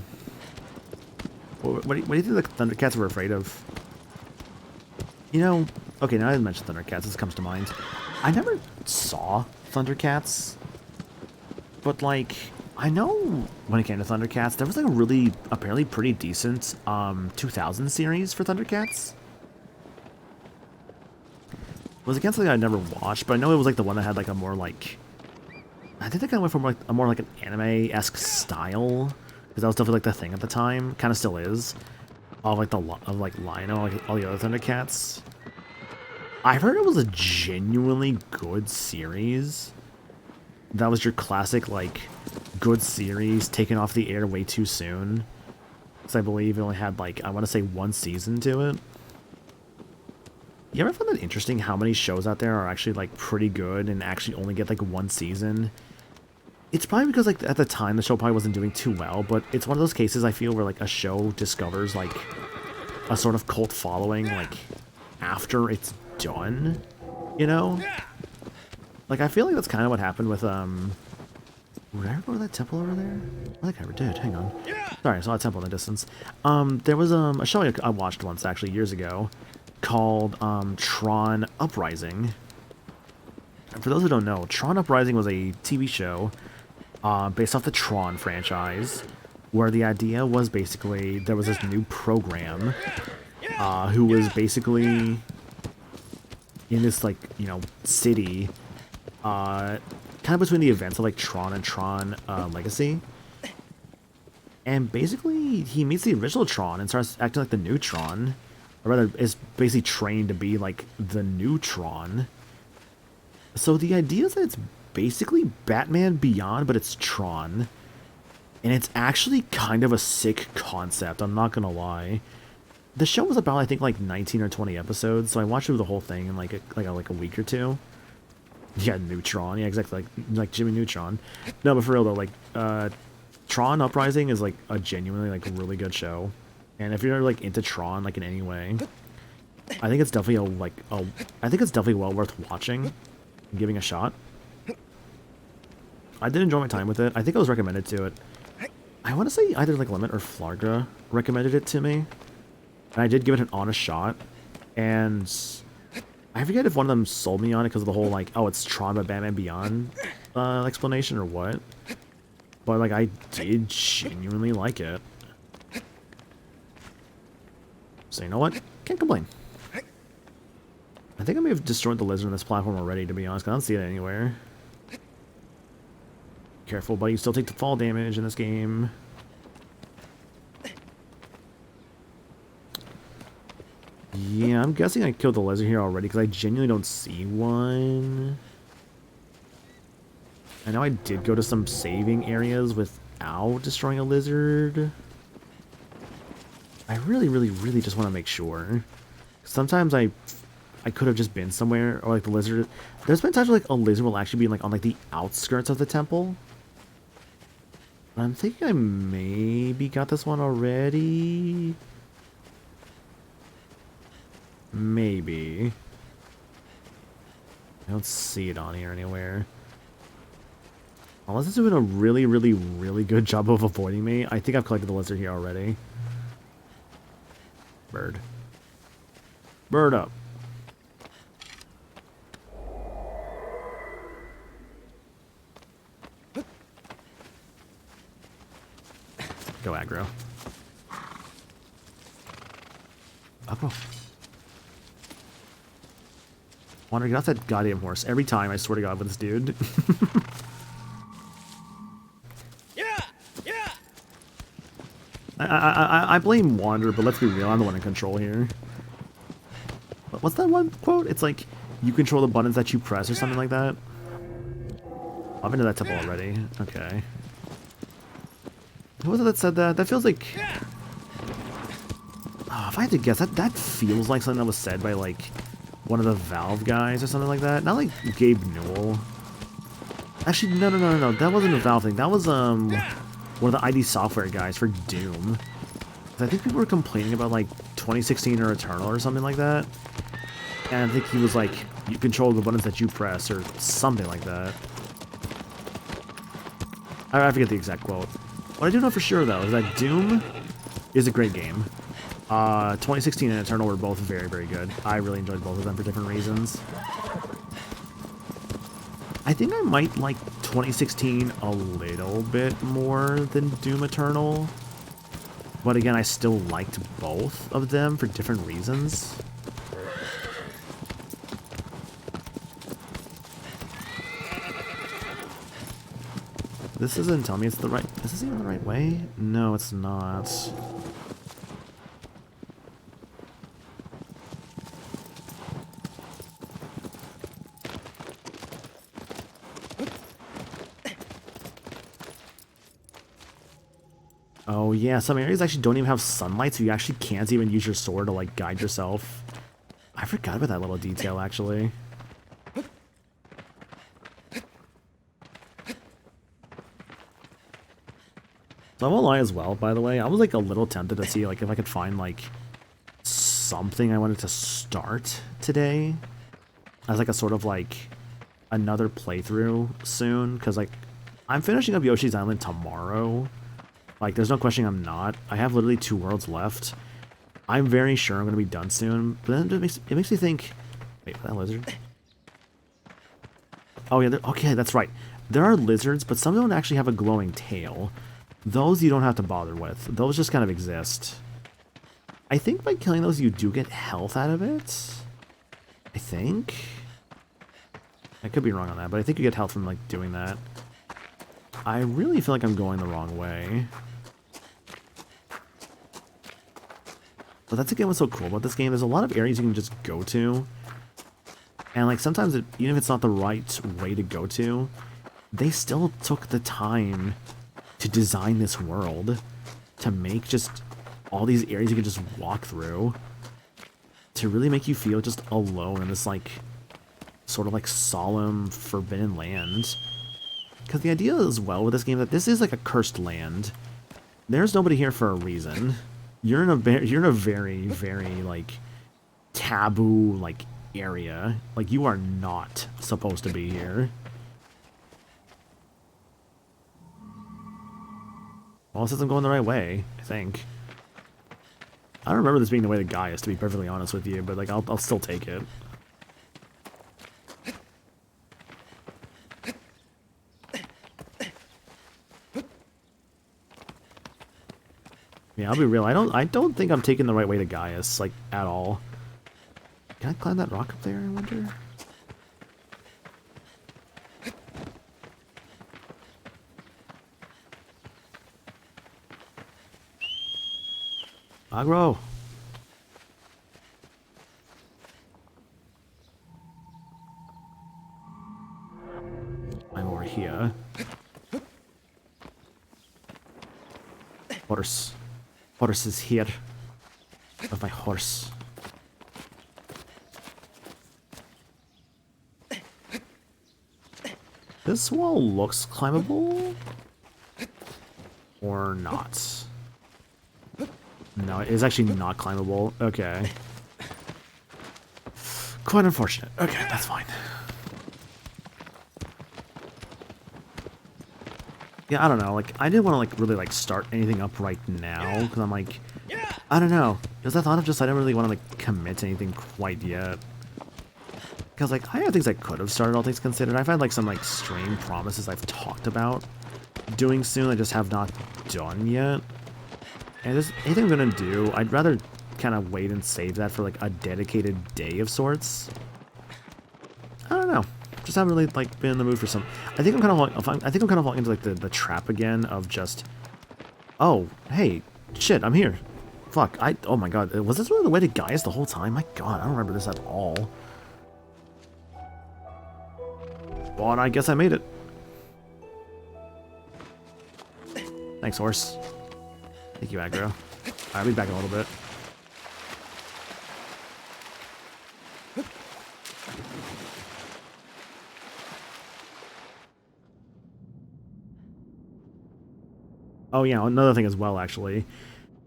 What do you think the Thundercats were afraid of? You know, okay, now I mentioned Thundercats, this comes to mind. I never saw Thundercats, but like, I know when it came to Thundercats, there was like a really, apparently pretty decent 2000 series for Thundercats. It was against something I never watched, but I know it was like the one that had like a more like, I think they kind of went from like a more like an anime-esque style, because that was definitely like the thing at the time, kind of still is, of like Lino, like all the other Thundercats. I've heard it was a genuinely good series. That was your classic like good series taken off the air way too soon, because I believe it only had like, I want to say 1 season to it. You ever find that interesting how many shows out there are actually like pretty good and actually only get like 1 season? It's probably because like at the time the show probably wasn't doing too well, but it's one of those cases I feel where like a show discovers like a sort of cult following like after it's done, you know? Like I feel like that's kind of what happened with Would I ever go to that temple over there? I think I ever did. Hang on. Sorry, I saw a temple in the distance. There was a show I watched once actually years ago called Tron Uprising. And for those who don't know, Tron Uprising was a TV show based off the Tron franchise, where the idea was basically there was this new program who was basically in this like, you know, city kind of between the events of like Tron and Tron Legacy. And basically he meets the original Tron and starts acting like the new Tron. Or rather, is basically trained to be like the new Tron. So the idea is that it's basically Batman Beyond, but it's Tron. And it's actually kind of a sick concept, I'm not gonna lie. The show was about, I think, like 19 or 20 episodes, so I watched through the whole thing in like a week or two. Yeah, Neutron, yeah, exactly, like Jimmy Neutron. No, but for real though, like, Tron Uprising is like a genuinely like really good show. And if you're like into Tron like in any way, I think it's definitely I think it's definitely well worth watching and giving a shot. I did enjoy my time with it. I think I was recommended to it. I want to say either like Limit or Flarga recommended it to me. And I did give it an honest shot. And I forget if one of them sold me on it because of the whole like, oh, it's Tron but Batman Beyond explanation or what. But like I did genuinely like it. So you know what? Can't complain. I think I may have destroyed the lizard on this platform already, to be honest, 'cause I don't see it anywhere. Careful, buddy. You still take the fall damage in this game. Yeah, I'm guessing I killed the lizard here already, because I genuinely don't see one. I know I did go to some saving areas without destroying a lizard. I really just want to make sure. Sometimes I could have just been somewhere, or like the lizard. There's been times where like a lizard will actually be like on like the outskirts of the temple. I'm thinking I maybe got this one already. Maybe. I don't see it on here anywhere. Unless it's doing a really good job of avoiding me. I think I've collected the lizard here already. Bird. Bird up. Go aggro. Aggro. Wander, get off that goddamn horse. Every time, I swear to God, with this dude. Yeah! Yeah! I blame Wander, but let's be real, I'm the one in control here. What's that one quote? It's like, you control the buttons that you press or something like that. I've been to that temple already. Okay. Who was it that said that? That feels like... Oh, if I had to guess, that feels like something that was said by, like, one of the Valve guys or something like that. Not like Gabe Newell. Actually, no. That wasn't a Valve thing. That was, one of the ID Software guys for Doom. I think people were complaining about, like, 2016 or Eternal or something like that. And I think he was like, you control the buttons that you press or something like that. I forget the exact quote. What I do know for sure, though, is that Doom is a great game. 2016 and Eternal were both very good. I really enjoyed both of them for different reasons. I think I might like 2016 a little bit more than Doom Eternal. But again, I still liked both of them for different reasons. This isn't telling me it's the right... Is this even the right way? No, it's not. Oh yeah, some areas actually don't even have sunlight, so you actually can't even use your sword to like guide yourself. I forgot about that little detail actually. So I won't lie as well, by the way, I was like a little tempted to see like if I could find like something I wanted to start today as like a sort of like another playthrough soon, because like I'm finishing up Yoshi's Island tomorrow. Like, there's no question I'm not. I have literally 2 worlds left. I'm very sure I'm going to be done soon. But then it makes me think... Wait, that lizard? Oh, yeah. Okay, that's right. There are lizards, but some don't actually have a glowing tail. Those you don't have to bother with. Those just kind of exist. I think by killing those, you do get health out of it. I think. I could be wrong on that, but I think you get health from, like, doing that. I really feel like I'm going the wrong way. But that's again what's so cool about this game. There's a lot of areas you can just go to. And like sometimes, even if it's not the right way to go to, they still took the time to design this world. To make just all these areas you can just walk through. To really make you feel just alone in this like, sort of like solemn, forbidden land. Because the idea as well with this game that this is like a cursed land. There's nobody here for a reason. You're in a very like taboo like area. Like you are not supposed to be here. Well, this isn't going the right way, I think. I don't remember this being the way the guy is, to be perfectly honest with you, but like I'll still take it. Yeah, I'll be real. I don't think I'm taking the right way to Gaius, like, at all. Can I climb that rock up there, I wonder? Agro! I'm over here. Horse. Horse is here. Of my horse. This wall looks climbable. Or not. No, it is actually not climbable. Okay. Quite unfortunate. Okay, that's fine. Yeah, I don't know. Like, I didn't want to like really like start anything up right now because I'm like, I don't know. Because I thought of just I didn't really want to like commit to anything quite yet. Because like I have things I could have started, all things considered. I've had like some like stream promises I've talked about doing soon. I just have not done yet. And there's anything I'm gonna do, I'd rather kind of wait and save that for like a dedicated day of sorts. I don't know. Just haven't really like been in the mood for some. I think I'm kind of falling into like the trap again of just, oh hey, shit, I'm here. Fuck, oh my god, was this really the way to Gaius the whole time? My god, I don't remember this at all. But I guess I made it. Thanks, horse. Thank you, aggro. I'll be back in a little bit. Oh yeah, another thing as well, actually.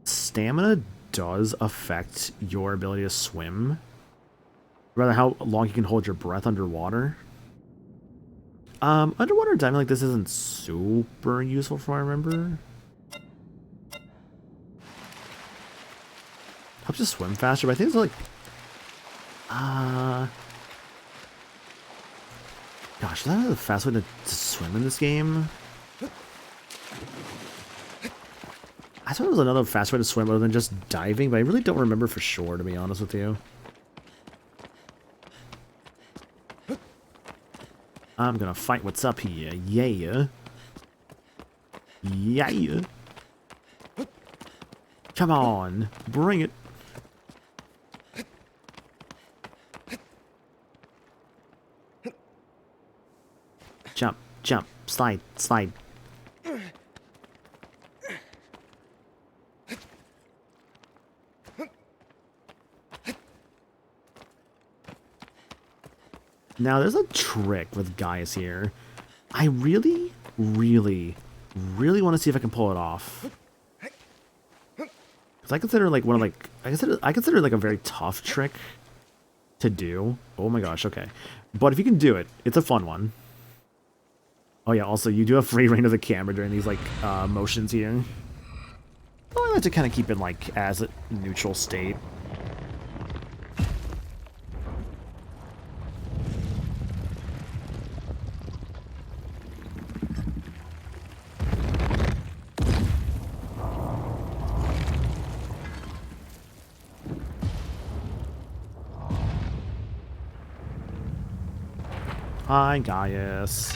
Stamina does affect your ability to swim. Rather, how long you can hold your breath underwater. Underwater diving like this isn't super useful from what I remember. Helps you swim faster, but I think it's like... Gosh, is that the fast way to swim in this game? I thought it was another fast way to swim other than just diving, but I really don't remember for sure, to be honest with you. I'm gonna fight what's up here. Yeah. Yeah. Come on. Bring it. Jump, jump, slide, slide. Now, there's a trick with Gaius here. I really, really, really want to see if I can pull it off. Because I consider like one of like I consider like a very tough trick to do. Oh my gosh, okay. But if you can do it, it's a fun one. Oh yeah, also you do have free reign of the camera during these like motions here. Oh, I like to kind of keep it like as a neutral state. Hi, Gaius.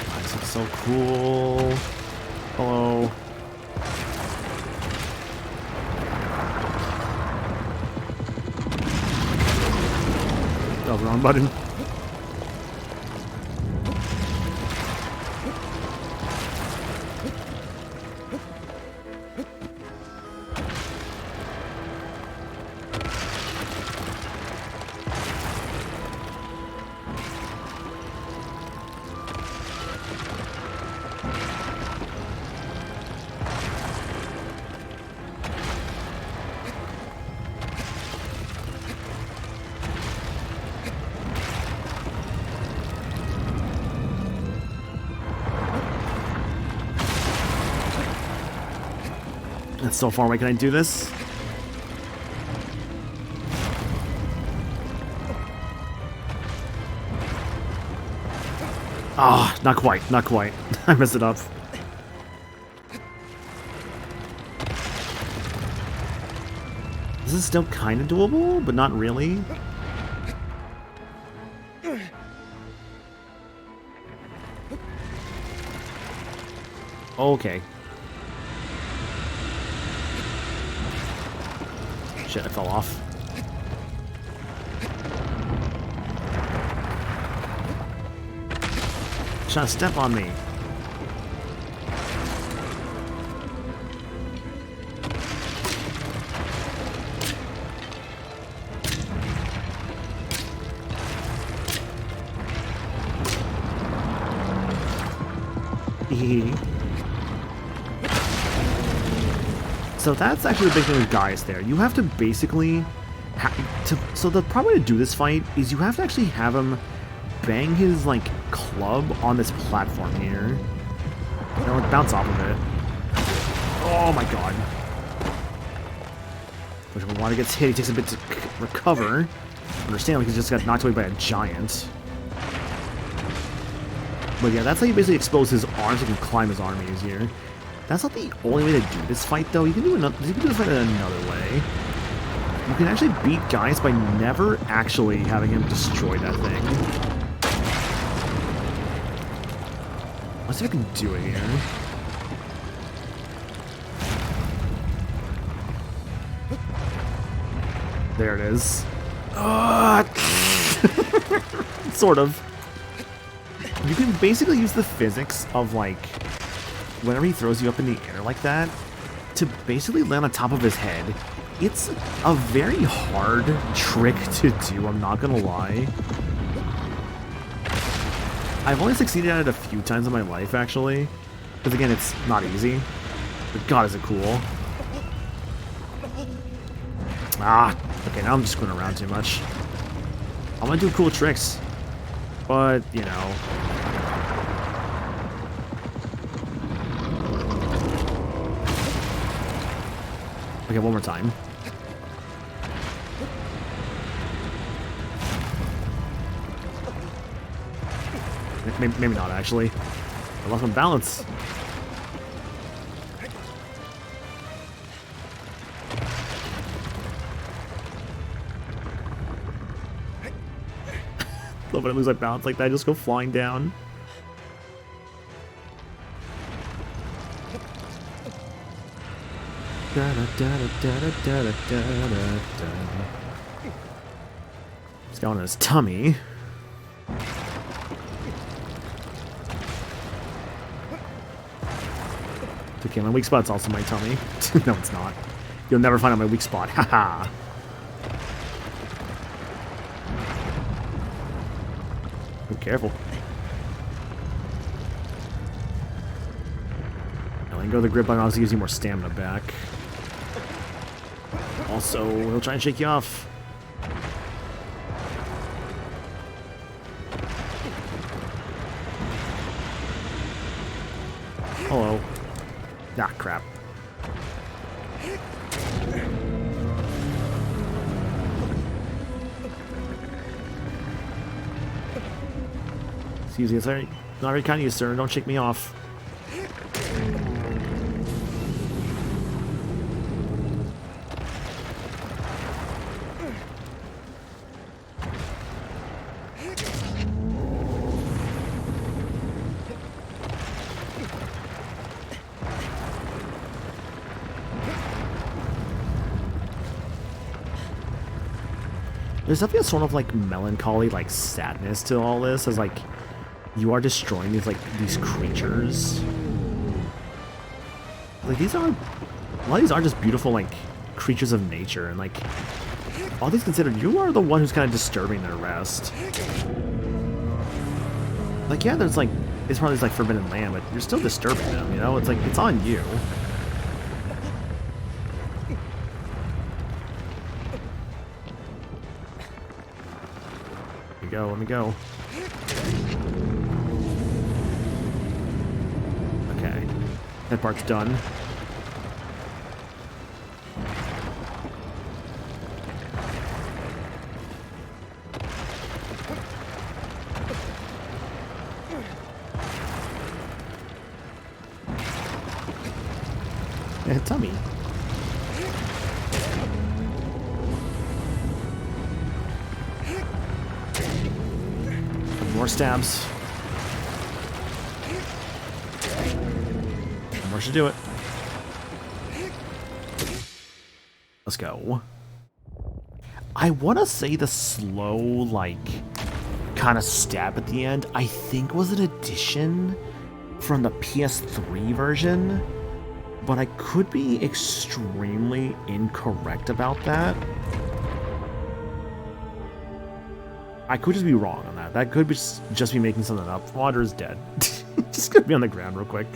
Gaius looks so cool. Hello. Oh, wrong button. That's so far away. Can I do this? Ah, not quite, not quite. I messed it up. This is still kind of doable, but not really. Okay. Shit, I fell off. Trying to step on me. So that's actually the big thing with guys there. You have to basically... so the proper way to do this fight is you have to actually have him bang his, like, club on this platform here. You know, like, bounce off of it. Oh my god. Which when water gets hit, he takes a bit to recover. Understandably, because he just got knocked away by a giant. But yeah, that's how you basically expose his arms. You can climb his arm easier. That's not the only way to do this fight, though. You can do another. You can do this fight in another way. You can actually beat guys by never actually having him destroy that thing. Let's see if I can do it here. There it is. Sort of. You can basically use the physics of, like, whenever he throws you up in the air like that, to basically land on top of his head. It's a very hard trick to do, I'm not gonna lie. I've only succeeded at it a few times in my life, actually. Because again, it's not easy. But god, is it cool. Ah, okay, now I'm just screwing around too much. I'm gonna do cool tricks. But, you know... Okay, one more time. Maybe not, actually. I lost my balance. Love when I lose my balance like that, I just go flying down. He's got on his tummy. Okay, my weak spot's also my tummy. No, it's not. You'll never find out my weak spot. Haha. Be careful. Now, letting go of the grip, obviously gives you more stamina back. Also, he'll try and shake you off. Hello. Ah, crap. Excuse me, it's not very kind of you, sir. Don't shake me off. There's definitely a sort of like melancholy, like sadness to all this, as like you are destroying these creatures. Like these are, a lot of these are just beautiful like creatures of nature, and like all things considered, you are the one who's kind of disturbing their rest. Like yeah, there's like it's probably like forbidden land, but you're still disturbing them. You know, it's like it's on you. Let me go. Okay. That part's done. tummy. More stabs. One more should do it. Let's go. I want to say the slow, like, kind of stab at the end, I think was an addition from the PS3 version, but I could be extremely incorrect about that. I could just be wrong on that. That could be just be making something up. Water is dead. Just gonna be on the ground real quick.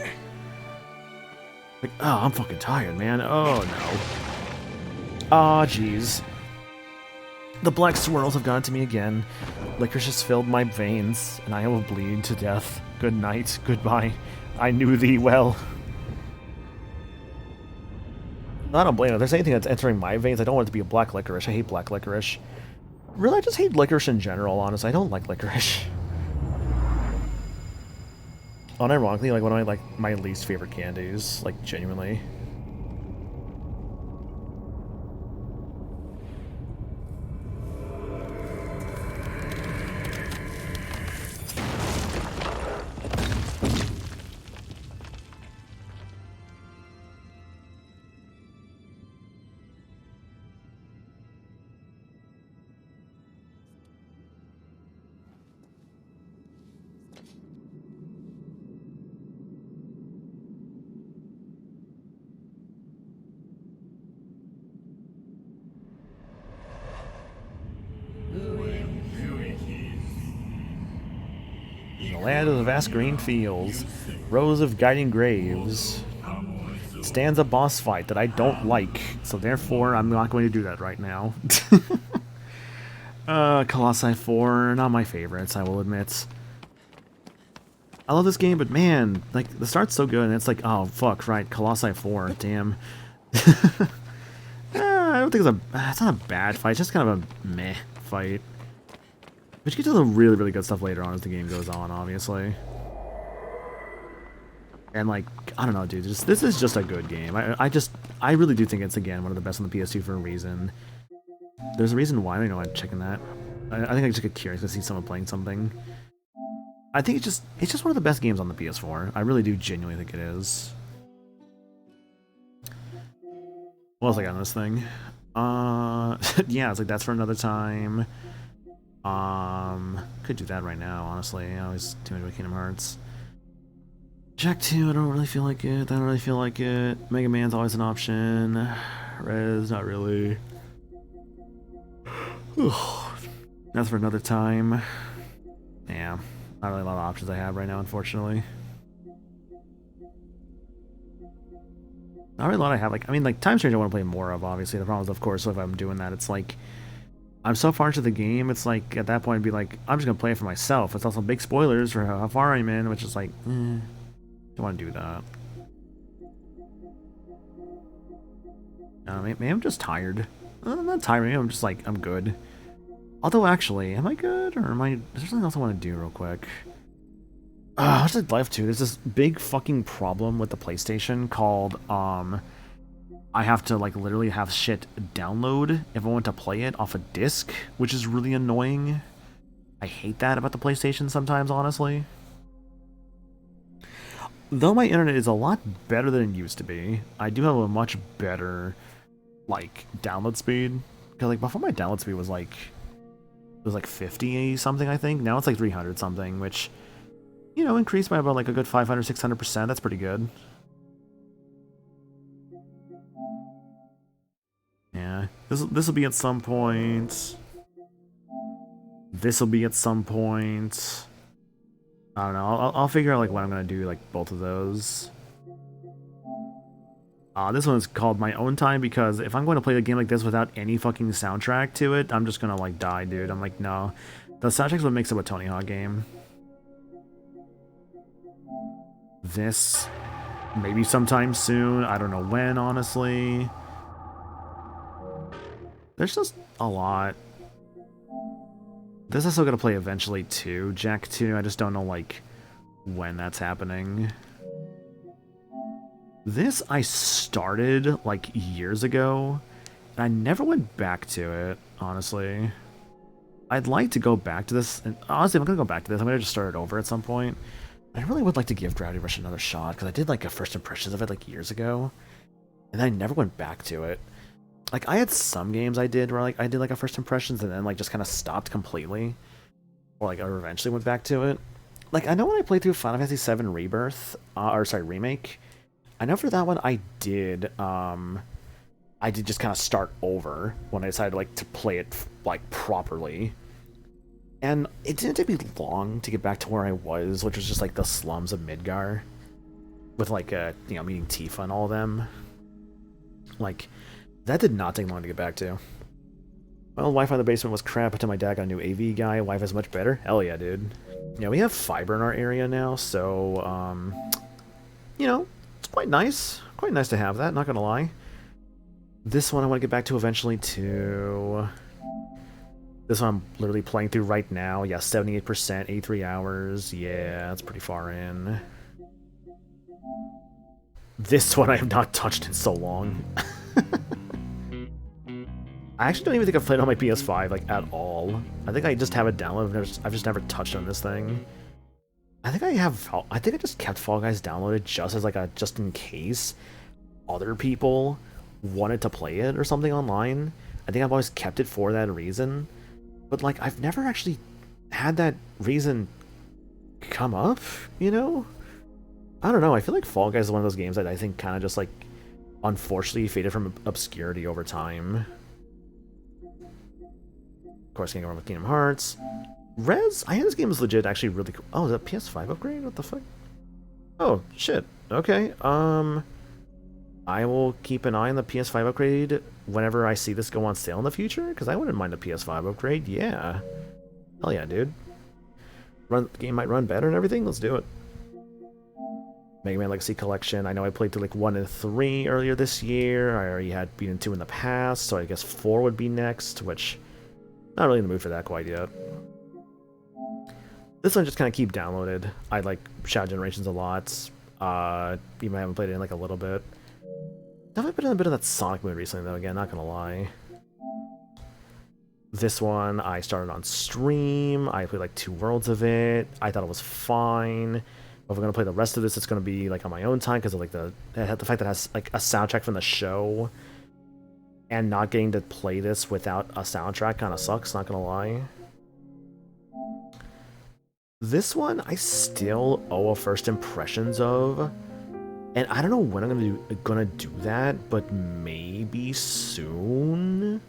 Like, oh, I'm fucking tired, man. Oh, no. Aw, jeez. The black swirls have gotten to me again. Licorice has filled my veins, and I will bleed to death. Good night, goodbye. I knew thee well. I don't blame it. If there's anything that's entering my veins, I don't want it to be a black licorice. I hate black licorice. Really, I just hate licorice in general, honestly. I don't like licorice. Unironically, like, one of my least favorite candies. Like, genuinely. Land of the vast green fields, rows of guiding graves, stands a boss fight that I don't like, so therefore I'm not going to do that right now. Colossi 4, not my favorites, I will admit. I love this game, but man, like, the start's so good, and it's like, oh, fuck, right, Colossi 4, damn. I don't think it's not a bad fight, it's just kind of a meh fight. But you get to the really, really good stuff later on as the game goes on, obviously. And, like, I don't know, dude, this is just a good game. I really do think it's, again, one of the best on the PS2 for a reason. There's a reason why, I don't know, I'm checking that. I think I just get curious to see someone playing something. I think it's just one of the best games on the PS4. I really do genuinely think it is. What else I got on this thing? Yeah, it's like, that's for another time. Could do that right now, honestly. I always too into Kingdom Hearts. Jak 2, I don't really feel like it. I don't really feel like it. Mega Man's always an option. Rez, not really. That's for another time. Yeah, not really a lot of options I have right now, unfortunately. Not really a lot I have. Like, I mean, like, Time Strange I want to play more of, obviously. The problem is, of course, so if I'm doing that, it's like, I'm so far into the game, it's like, at that point, I'd be like, I'm just going to play it for myself. It's also big spoilers for how far I'm in, which is like, don't want to do that. Maybe I'm just tired. I'm not tired, maybe I'm just like, I'm good. Although, actually, am I good, or am I, is there something else I want to do real quick? I just Life 2, there's this big fucking problem with the PlayStation called, I have to, like, literally have shit download if I want to play it off a disc, which is really annoying. I hate that about the PlayStation sometimes, honestly. Though my internet is a lot better than it used to be, I do have a much better, like, download speed. Because, like, before my download speed was, like, it was, like, 50 something, I think. Now it's, like, 300 something, which, you know, increased by about, like, a good 500, 600%. That's pretty good. Yeah, this will be at some point. This will be at some point. I don't know. I'll figure out like when I'm gonna do like both of those. This one is called My Own Time because if I'm going to play a game like this without any fucking soundtrack to it, I'm just gonna like die, dude. I'm like, no. The soundtrack's what makes up a Tony Hawk game. This, maybe sometime soon. I don't know when, honestly. There's just a lot. This is still gonna play eventually too, Jak 2. I just don't know like when that's happening. This I started like years ago, and I never went back to it, honestly. I'd like to go back to this, and honestly, if I'm gonna go back to this, I'm gonna just start it over at some point. I really would like to give Gravity Rush another shot, because I did like a first impressions of it like years ago, and then I never went back to it. Like, I had some games I did where like I did like a first impressions and then like just kind of stopped completely, or like I eventually went back to it. Like, I know when I played through Final Fantasy VII Rebirth, or sorry, Remake, I know for that one I did just kind of start over when I decided like to play it like properly. And it didn't take me long to get back to where I was, which was just like the slums of Midgar, with like meeting Tifa and all of them. Like, that did not take long to get back to. Well, Wi-Fi in the basement was crap until my dad got a new AV guy. Wi-Fi's much better. Hell yeah, dude. Yeah, we have fiber in our area now, so it's quite nice. Quite nice to have that, not gonna lie. This one I want to get back to eventually too. This one I'm literally playing through right now. Yeah, 78%, 83 hours. Yeah, that's pretty far in. This one I have not touched in so long. I actually don't even think I've played on my PS5 like at all. I think I just have it downloaded. I've just never touched on this thing. I think I just kept Fall Guys downloaded just as like a just in case other people wanted to play it or something online. I think I've always kept it for that reason. But like I've never actually had that reason come up, you know? I don't know, I feel like Fall Guys is one of those games that I think kind of just like unfortunately faded from obscurity over time. Of course, getting over with Kingdom Hearts. Rez, I hear this game is legit actually really cool. Oh, is that PS5 upgrade? What the fuck? Oh, shit. Okay, I will keep an eye on the PS5 upgrade whenever I see this go on sale in the future, because I wouldn't mind a PS5 upgrade, yeah. Hell yeah, dude. The game might run better and everything, let's do it. Mega Man Legacy Collection, I know I played through like 1 and 3 earlier this year, I already had beaten 2 in the past, so I guess 4 would be next, which, not really in the mood for that quite yet. This one just kind of keep downloaded. I like Shadow Generations a lot, even I haven't played it in like a little bit. Definitely been in a bit of that Sonic mood recently, though, again, not gonna lie. This one, I started on stream, I played like 2 worlds of it, I thought it was fine. But if we're gonna play the rest of this, it's gonna be like on my own time, because of like the fact that it has like a soundtrack from the show. And not getting to play this without a soundtrack kind of sucks, not gonna lie. This one, I still owe a first impressions of. And I don't know when I'm gonna do that, but maybe soon.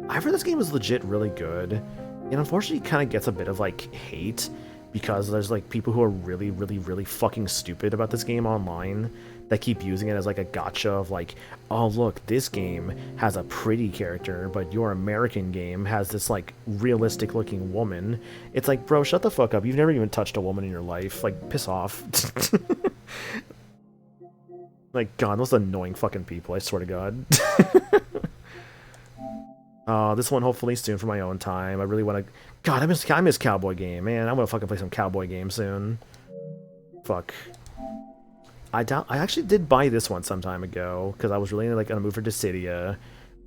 I've heard this game is legit really good, and unfortunately kind of gets a bit of like hate because there's like people who are really, really, really fucking stupid about this game online that keep using it as like a gotcha of like, oh look, this game has a pretty character, but your American game has this like realistic looking woman. It's like, bro, shut the fuck up. You've never even touched a woman in your life. Like, piss off. Like, God, those annoying fucking people, I swear to God. This one hopefully soon for my own time. I really want to... God, I miss Cowboy Game, man. I'm gonna fucking play some Cowboy Game soon. Fuck. I actually did buy this one some time ago, because I was really like on a move for Dissidia.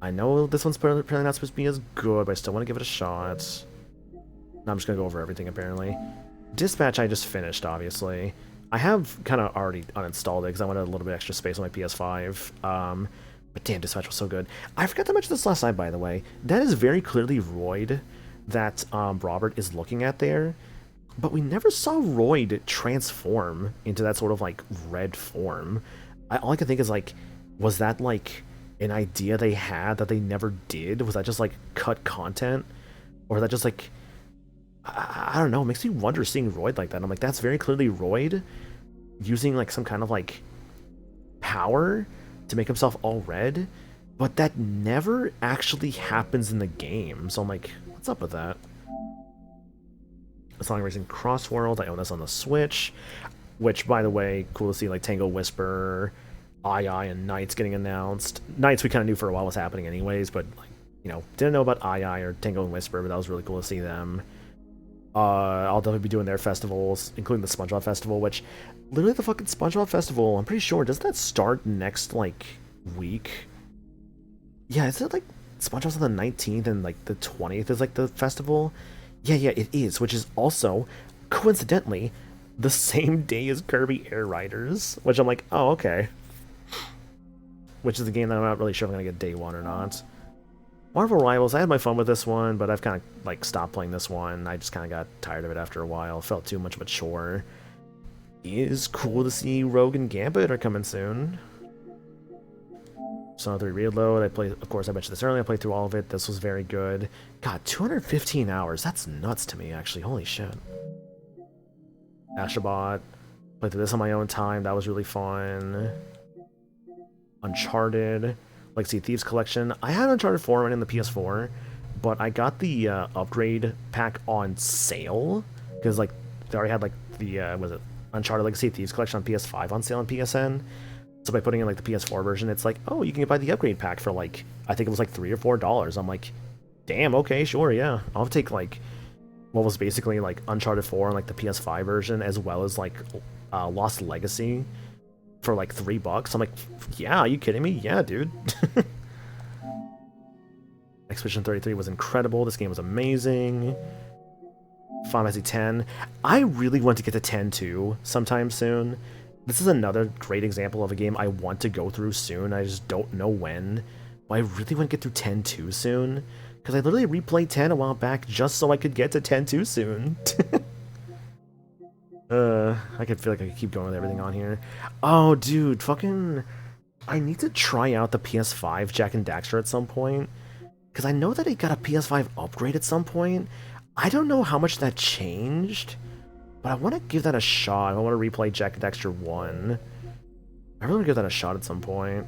I know this one's apparently not supposed to be as good, but I still want to give it a shot. Now I'm just gonna go over everything, apparently. Dispatch I just finished, obviously. I have kind of already uninstalled it because I wanted a little bit extra space on my PS5. But damn, Dispatch was so good. I forgot to mention this last night, by the way. That is very clearly Royd that Robert is looking at there. But we never saw Royd transform into that sort of like red form. All I can think is like, was that like an idea they had that they never did? Was that just like cut content? Or was that just like... I don't know, it makes me wonder seeing Royd like that. I'm like, that's very clearly Royd using like some kind of like power to make himself all red, but that never actually happens in the game. So I'm like, what's up with that? Sonic Racing Cross World, I own this on the Switch, which, by the way, cool to see like Tango Whisper, II, and Knights getting announced. Knights we kind of knew for a while was happening anyways, but like, you know, didn't know about II or Tango and Whisper, but that was really cool to see them. I'll definitely be doing their festivals, including the SpongeBob Festival, which literally the fucking SpongeBob Festival, I'm pretty sure, doesn't that start next, like, week? Yeah, is it like SpongeBob's on the 19th and like the 20th is like the festival? Yeah, it is, which is also, coincidentally, the same day as Kirby Air Riders, which I'm like, oh, okay. Which is a game that I'm not really sure if I'm going to get day one or not. Marvel Rivals, I had my fun with this one, but I've kind of like stopped playing this one. I just kind of got tired of it after a while. Felt too much of a chore. It is cool to see Rogue and Gambit are coming soon. Persona 3 Reload, I played, of course I mentioned this earlier, I played through all of it. This was very good. God, 215 hours, that's nuts to me actually, holy shit. Astrobot, played through this on my own time, that was really fun. Uncharted, Legacy of Thieves Collection. I had Uncharted 4 running the PS4, but I got the upgrade pack on sale, because like, they already had like the, was it Uncharted Legacy of Thieves Collection on PS5 on sale on PSN. So by putting in like the PS4 version, it's like, oh, you can buy the upgrade pack for like, I think it was like $3 or $4. I'm like, damn, okay, sure, yeah. I'll take like what was basically like Uncharted 4 on like the PS5 version, as well as like Lost Legacy for like $3. I'm like, yeah, are you kidding me? Yeah, dude. Expedition 33 was incredible. This game was amazing. Final Fantasy X. I really want to get to 10 too sometime soon. This is another great example of a game I want to go through soon. I just don't know when. But I really want to get through 10 too soon. Because I literally replayed 10 a while back just so I could get to 10 too soon. I could feel like I could keep going with everything on here. Oh, dude, fucking... I need to try out the PS5 Jak and Daxter at some point. Because I know that it got a PS5 upgrade at some point. I don't know how much that changed. But I want to give that a shot. I want to replay Jak and Daxter 1. I really want to give that a shot at some point.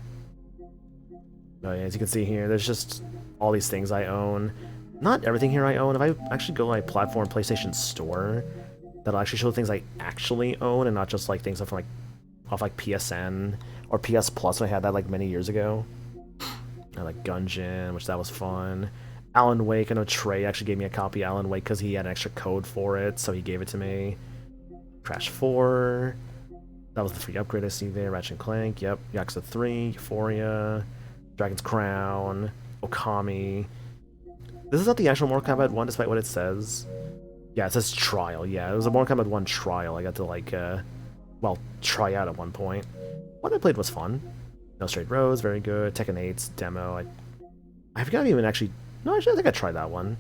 Oh yeah, as you can see here, there's just all these things I own. Not everything here I own. If I actually go to my platform PlayStation Store, that'll actually show the things I actually own and not just like things from like off like PSN or PS Plus. I had that like many years ago. I like Gungeon, which that was fun. Alan Wake, I know Trey actually gave me a copy of Alan Wake because he had an extra code for it, so he gave it to me. Crash 4. That was the free upgrade I see there. Ratchet & Clank, yep. Yakuza 3, Euphoria, Dragon's Crown, Okami. This is not the actual Mortal Kombat 1, despite what it says. Yeah, it says trial, yeah. It was a Mortal Kombat 1 trial. I got to, like, well, try out at one point. What I played was fun. No Straight Roads, very good. Tekken 8's demo. I forgot even actually... No, actually, I think I tried that one.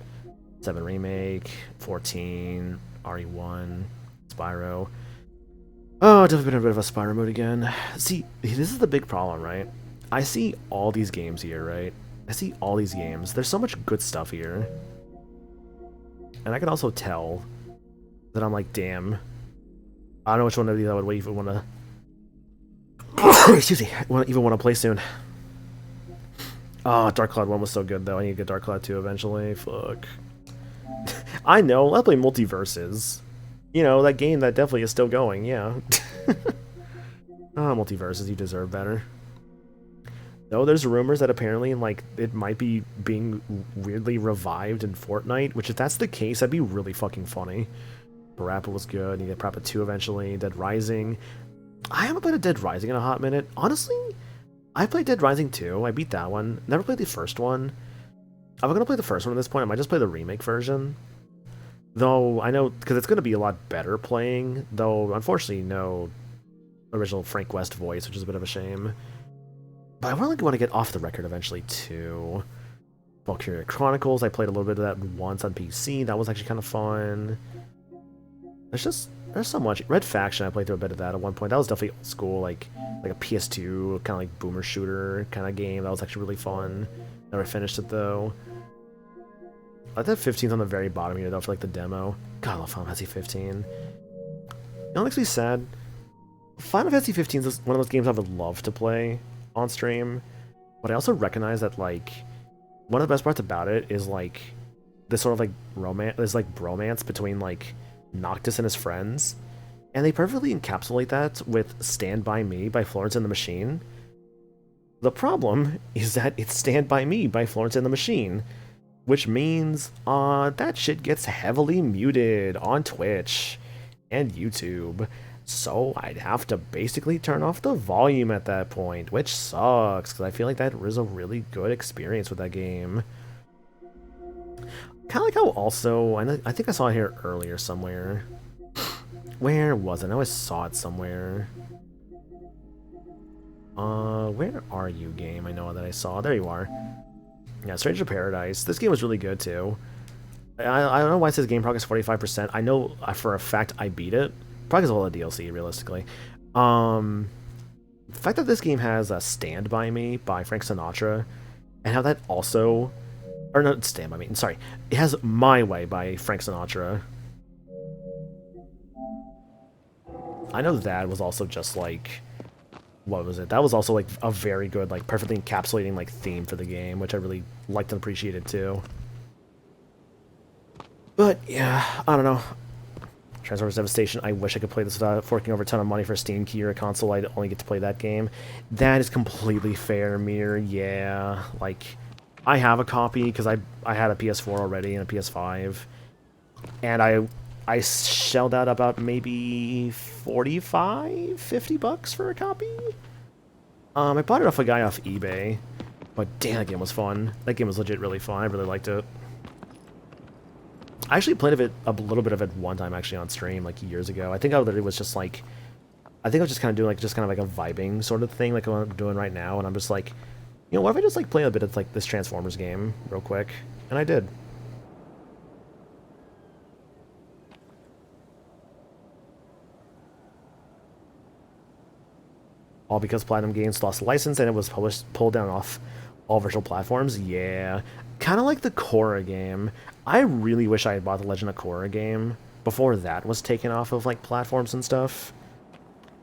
7 Remake, 14, RE1, Spyro. Oh, definitely been a bit of a Spyro mood again. See, this is the big problem, right? I see all these games here, right? I see all these games. There's so much good stuff here. And I can also tell that I'm like, damn. I don't know which one of these I would even want to... Excuse me. Even want to play soon. Oh, Dark Cloud 1 was so good, though. I need to get Dark Cloud 2 eventually. Fuck. I know. I'll play Multiverses. You know, that game that definitely is still going, yeah. Multiverses, you deserve better. Though there's rumors that apparently, like, it might be being weirdly revived in Fortnite, which if that's the case, that'd be really fucking funny. Parappa was good. You get Parappa 2 eventually. Dead Rising. I haven't played a Dead Rising in a hot minute. Honestly... I played Dead Rising 2, I beat that one. Never played the first one. If I'm gonna play the first one at this point, I might just play the remake version. Though, I know, because it's gonna be a lot better playing, though, unfortunately, no original Frank West voice, which is a bit of a shame. But I really want to get off the record eventually, too. Valkyria Chronicles, I played a little bit of that once on PC, that was actually kind of fun. There's so much. Red Faction, I played through a bit of that at one point. That was definitely old school, like a PS2, kind of like boomer shooter kind of game. That was actually really fun. Never finished it, though. I thought 15's on the very bottom here, though, for like the demo. God, I love Final Fantasy 15. You know what makes me sad? Final Fantasy 15 is one of those games I would love to play on stream, but I also recognize that, like, one of the best parts about it is, like, this sort of, like, romance, there's, like, bromance between, like, Noctis and his friends, and they perfectly encapsulate that with Stand By Me by Florence and the Machine. The problem is that it's Stand By Me by Florence and the Machine, which means that shit gets heavily muted on Twitch and YouTube. So I'd have to basically turn off the volume at that point, which sucks, because I feel like that was a really good experience with that game. Kind of like how also, I think I saw it here earlier somewhere. Where was it? I know I saw it somewhere. Where are you, game? I know that I saw. There you are. Yeah, Stranger Paradise. This game was really good, too. I don't know why it says game progress 45%. I know for a fact I beat it. Probably because of all the DLC, realistically. The fact that this game has Stand By Me by Frank Sinatra, and how that also... Or not Stand By Me, sorry. It has My Way by Frank Sinatra. I know that was also just like... What was it? That was also like a very good, like perfectly encapsulating like theme for the game, which I really liked and appreciated too. But yeah, I don't know. Transformers Devastation, I wish I could play this without forking over a ton of money for a Steam key or a console. I'd only get to play that game. That is completely fair, Mir. Yeah, like, I have a copy because I had a PS4 already and a PS5. And I shelled out about maybe 45, 50 bucks for a copy. I bought it off a guy off eBay. But damn, that game was fun. That game was legit really fun. I really liked it. I actually played a little bit of it one time actually on stream, like years ago. I think I literally was just like, I think I was just kind of doing like a vibing sort of thing, like what I'm doing right now, and I'm just like, you know, what if I just like play a bit of like this Transformers game real quick? And I did. All because Platinum Games lost the license and it was pulled down off all virtual platforms. Yeah, kind of like the Korra game. I really wish I had bought the Legend of Korra game before that was taken off of like platforms and stuff.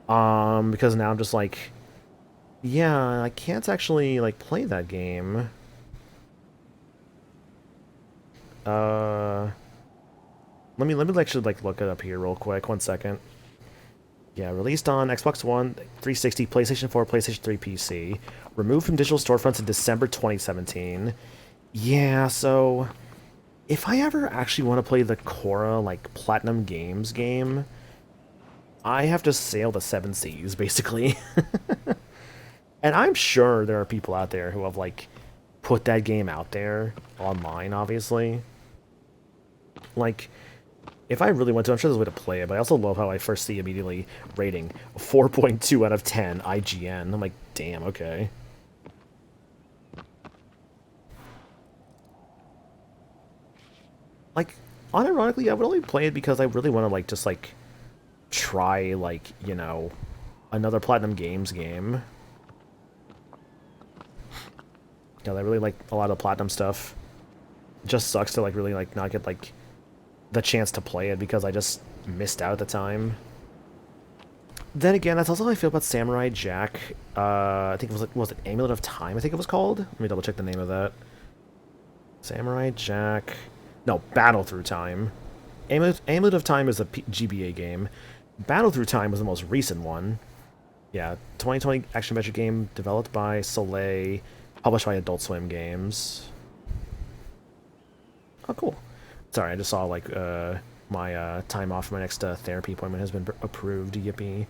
Because now I'm just like, yeah, I can't actually like play that game. Let me actually like look it up here real quick. 1 second. Yeah, released on Xbox One, 360, PlayStation 4, PlayStation 3, PC. Removed from digital storefronts in December 2017. Yeah, so if I ever actually want to play the Korra, like, Platinum Games game, I have to sail the 7 seas, basically. And I'm sure there are people out there who have, like, put that game out there online, obviously. Like, if I really want to, I'm sure there's a way to play it, but I also love how I first see immediately rating 4.2 out of 10 IGN. I'm like, damn, okay. Like, unironically, I would only play it because I really want to, like, just, like, try, like, you know, another Platinum Games game. You know, I really like a lot of Platinum stuff. It just sucks to, like, really, like, not get, like, the chance to play it because I just missed out at the time. Then again, that's also how I feel about Samurai Jack. I think it was it Amulet of Time, I think it was called? Let me double check the name of that. Samurai Jack... No, Battle Through Time. Amulet of Time is a GBA game. Battle Through Time was the most recent one. Yeah, 2020 action-adventure game developed by Soleil, published by Adult Swim Games. Oh, cool. Sorry, I just saw, like, my time off for my next therapy appointment has been approved. Yippee.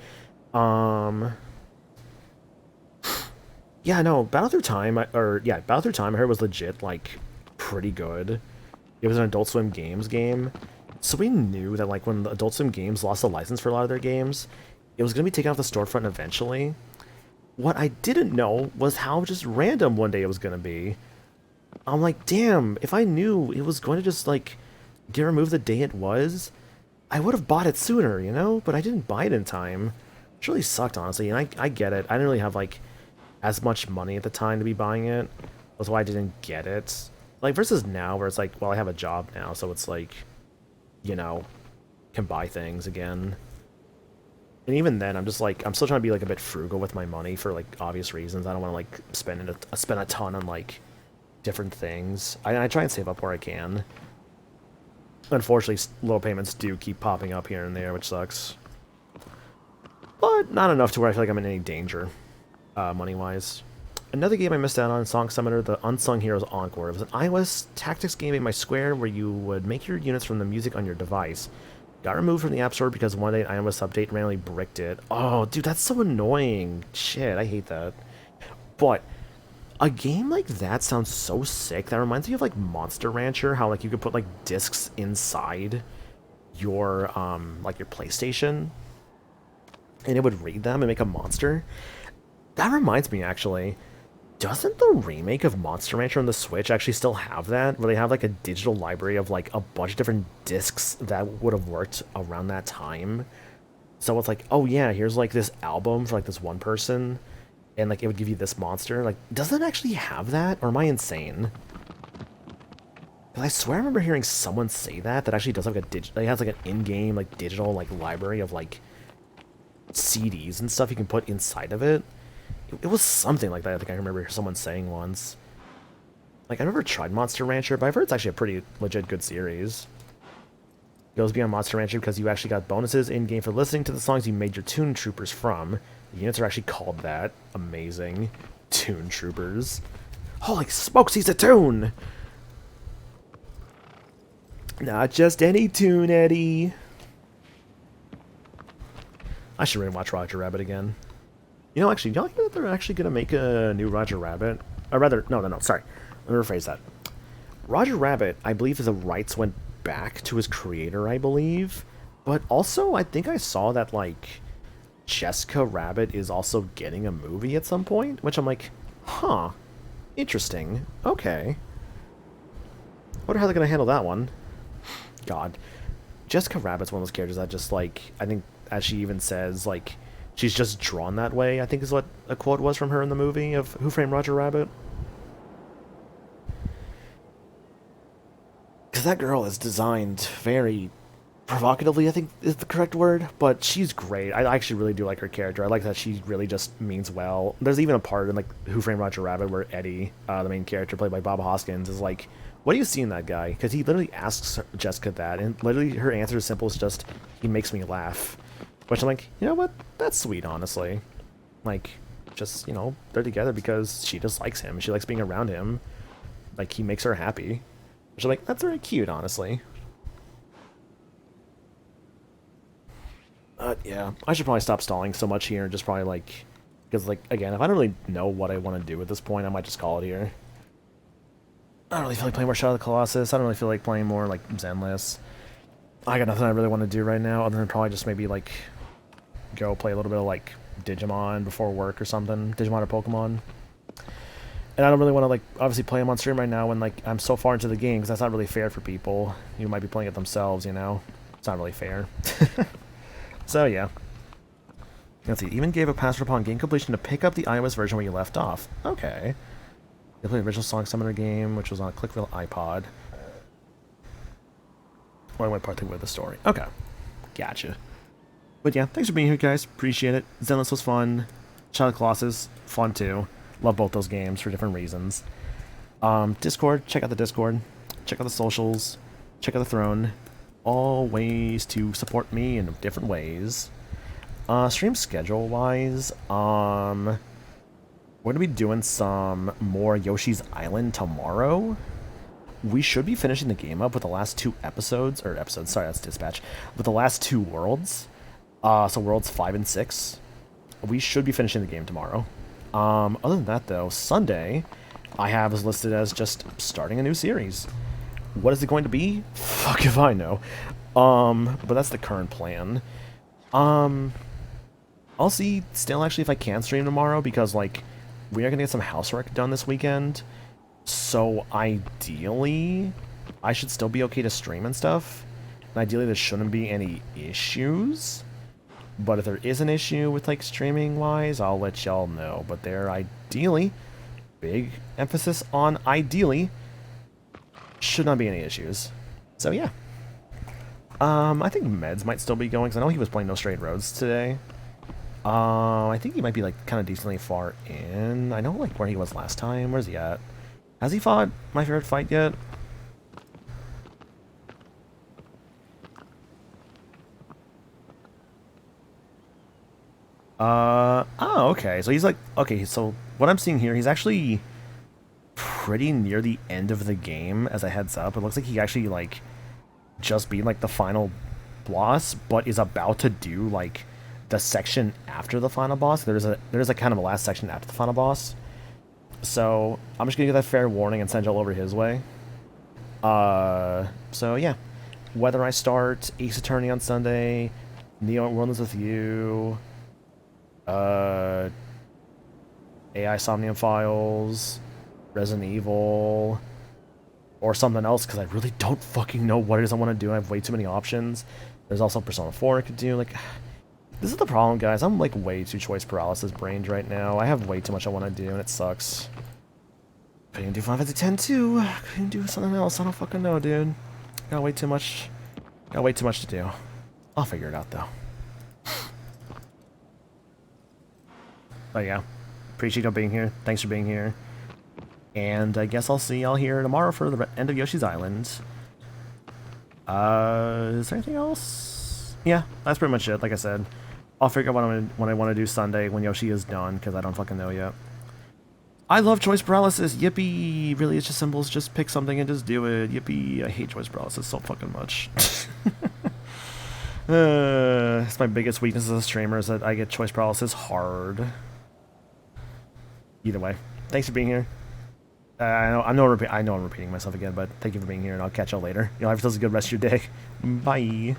Yeah, no, Battle Through Time, Battle Through Time I heard was legit, like, pretty good. It was an Adult Swim Games game, so we knew that, like, when the Adult Swim Games lost the license for a lot of their games, it was going to be taken off the storefront eventually. What I didn't know was how just random one day it was going to be. I'm like, damn, if I knew it was going to just, like, get removed the day it was, I would have bought it sooner, you know? But I didn't buy it in time. It really sucked, honestly, and I get it. I didn't really have, like, as much money at the time to be buying it. That's why I didn't get it. Like, versus now, where it's like, well, I have a job now, so it's like, you know, can buy things again. And even then, I'm just like, I'm still trying to be, like, a bit frugal with my money for, like, obvious reasons. I don't want to, like, spend a ton on, like, different things. I try and save up where I can. Unfortunately, low payments do keep popping up here and there, which sucks. But not enough to where I feel like I'm in any danger, money-wise. Another game I missed out on, Song Summoner, the Unsung Heroes Encore. It was an iOS tactics game in my Square where you would make your units from the music on your device. Got removed from the App Store because one day an iOS update randomly bricked it. Oh, dude, that's so annoying. Shit, I hate that. But a game like that sounds so sick. That reminds me of like Monster Rancher, how like you could put like discs inside your like your PlayStation and it would read them and make a monster. That reminds me, actually, doesn't the remake of Monster Rancher on the Switch actually still have that? Where they have like a digital library of like a bunch of different discs that would have worked around that time. So it's like, oh yeah, here's like this album for like this one person, and like it would give you this monster. Like, doesn't it actually have that? Or am I insane? Because I swear I remember hearing someone say that actually does have like it has like an in-game like digital like library of like CDs and stuff you can put inside of it. It was something like that. I think I remember someone saying once. Like, I never tried Monster Rancher, but I've heard it's actually a pretty legit good series. It goes beyond Monster Rancher because you actually got bonuses in-game for listening to the songs you made your Toon Troopers from. The units are actually called that. Amazing. Toon Troopers. Holy smokes, he's a Toon! Not just any Toon, Eddie. I should really watch Roger Rabbit again. You know, actually, do y'all hear that they're actually going to make a new Roger Rabbit? Or rather, no, sorry. Let me rephrase that. Roger Rabbit, I believe, the rights went back to his creator, I believe. But also, I think I saw that, like, Jessica Rabbit is also getting a movie at some point. Which I'm like, huh. Interesting. Okay. Wonder how they're going to handle that one. God. Jessica Rabbit's one of those characters that just, like, I think, as she even says, like, she's just drawn that way, I think is what a quote was from her in the movie of Who Framed Roger Rabbit. Because that girl is designed very provocatively, I think is the correct word, but she's great. I actually really do like her character. I like that she really just means well. There's even a part in like Who Framed Roger Rabbit where Eddie, the main character played by Bob Hoskins, is like, what do you see in that guy? Because he literally asks Jessica that, and literally her answer is simple as just, he makes me laugh. Which I'm like, you know what? That's sweet, honestly. Like, just, you know, they're together because she just likes him. She likes being around him. Like, he makes her happy. Which I'm like, that's very cute, honestly. Yeah, I should probably stop stalling so much here and just probably, like... Because, like, again, if I don't really know what I want to do at this point, I might just call it here. I don't really feel like playing more Shadow of the Colossus. I don't really feel like playing more, like, Zenless. I got nothing I really want to do right now, other than probably just maybe, like... go play a little bit of like Digimon before work or something, Digimon or Pokemon. And I don't really want to like obviously play them on stream right now when like I'm so far into the game, because that's not really fair for people who might be playing it themselves, you know. It's not really fair. So yeah, let's see. Even gave a password upon game completion to pick up the iOS version where you left off. Okay. They played the original Song Summoner game, which was on a Clickville iPod. Or I went part with the story. Okay, gotcha. But yeah, thanks for being here, guys. Appreciate it. Zenless was fun. Shadow of the Colossus, fun too. Love both those games for different reasons. Discord, check out the Discord. Check out the socials. Check out the Throne. All ways to support me in different ways. Stream schedule-wise, we're going to be doing some more Yoshi's Island tomorrow. We should be finishing the game up with the last two episodes, sorry, that's Dispatch, with the last two worlds. So worlds 5 and 6. We should be finishing the game tomorrow. Other than that, though, Sunday, I have is listed as just starting a new series. What is it going to be? Fuck if I know. But that's the current plan. I'll see still actually if I can stream tomorrow, because like we are gonna get some housework done this weekend. So ideally, I should still be okay to stream and stuff. And ideally, there shouldn't be any issues. But if there is an issue with like streaming wise, I'll let y'all know. But there ideally, big emphasis on ideally, should not be any issues. So yeah. I think Meds might still be going, because I know he was playing No Straight Roads today. I think he might be like kind of decently far in. I know like where he was last time. Where's he at? Has he fought my favorite fight yet? Oh, okay. So he's like, okay, so what I'm seeing here, he's actually pretty near the end of the game as a heads up. It looks like he actually, like, just beat, like, the final boss, but is about to do, like, the section after the final boss. There's a kind of a last section after the final boss. So I'm just gonna give that fair warning and send y'all over his way. So yeah. Whether I start Ace Attorney on Sunday, Neo Worlds with You, AI Somnium Files, Resident Evil, or something else, because I really don't fucking know what it is I want to do. I have way too many options. There's also Persona 4 I could do. Like, this is the problem, guys. I'm like way too choice paralysis brained right now. I have way too much I want to do, and it sucks. Couldn't do Final Fantasy X too. Couldn't do something else. I don't fucking know, dude. Got way too much. Got way too much to do. I'll figure it out though. But yeah, appreciate you being here. Thanks for being here. And I guess I'll see y'all here tomorrow for the end of Yoshi's Island. Is there anything else? Yeah, that's pretty much it. Like I said, I'll figure out what I want to do Sunday when Yoshi is done, because I don't fucking know yet. I love choice paralysis. Yippee! Really, it's just symbols. Just pick something and just do it. Yippee! I hate choice paralysis so fucking much. It's my biggest weakness as a streamer is that I get choice paralysis hard. Either way, thanks for being here. I know I'm repeating myself again, but thank you for being here, and I'll catch y'all later. Y'all have yourselves a good rest of your day. Bye.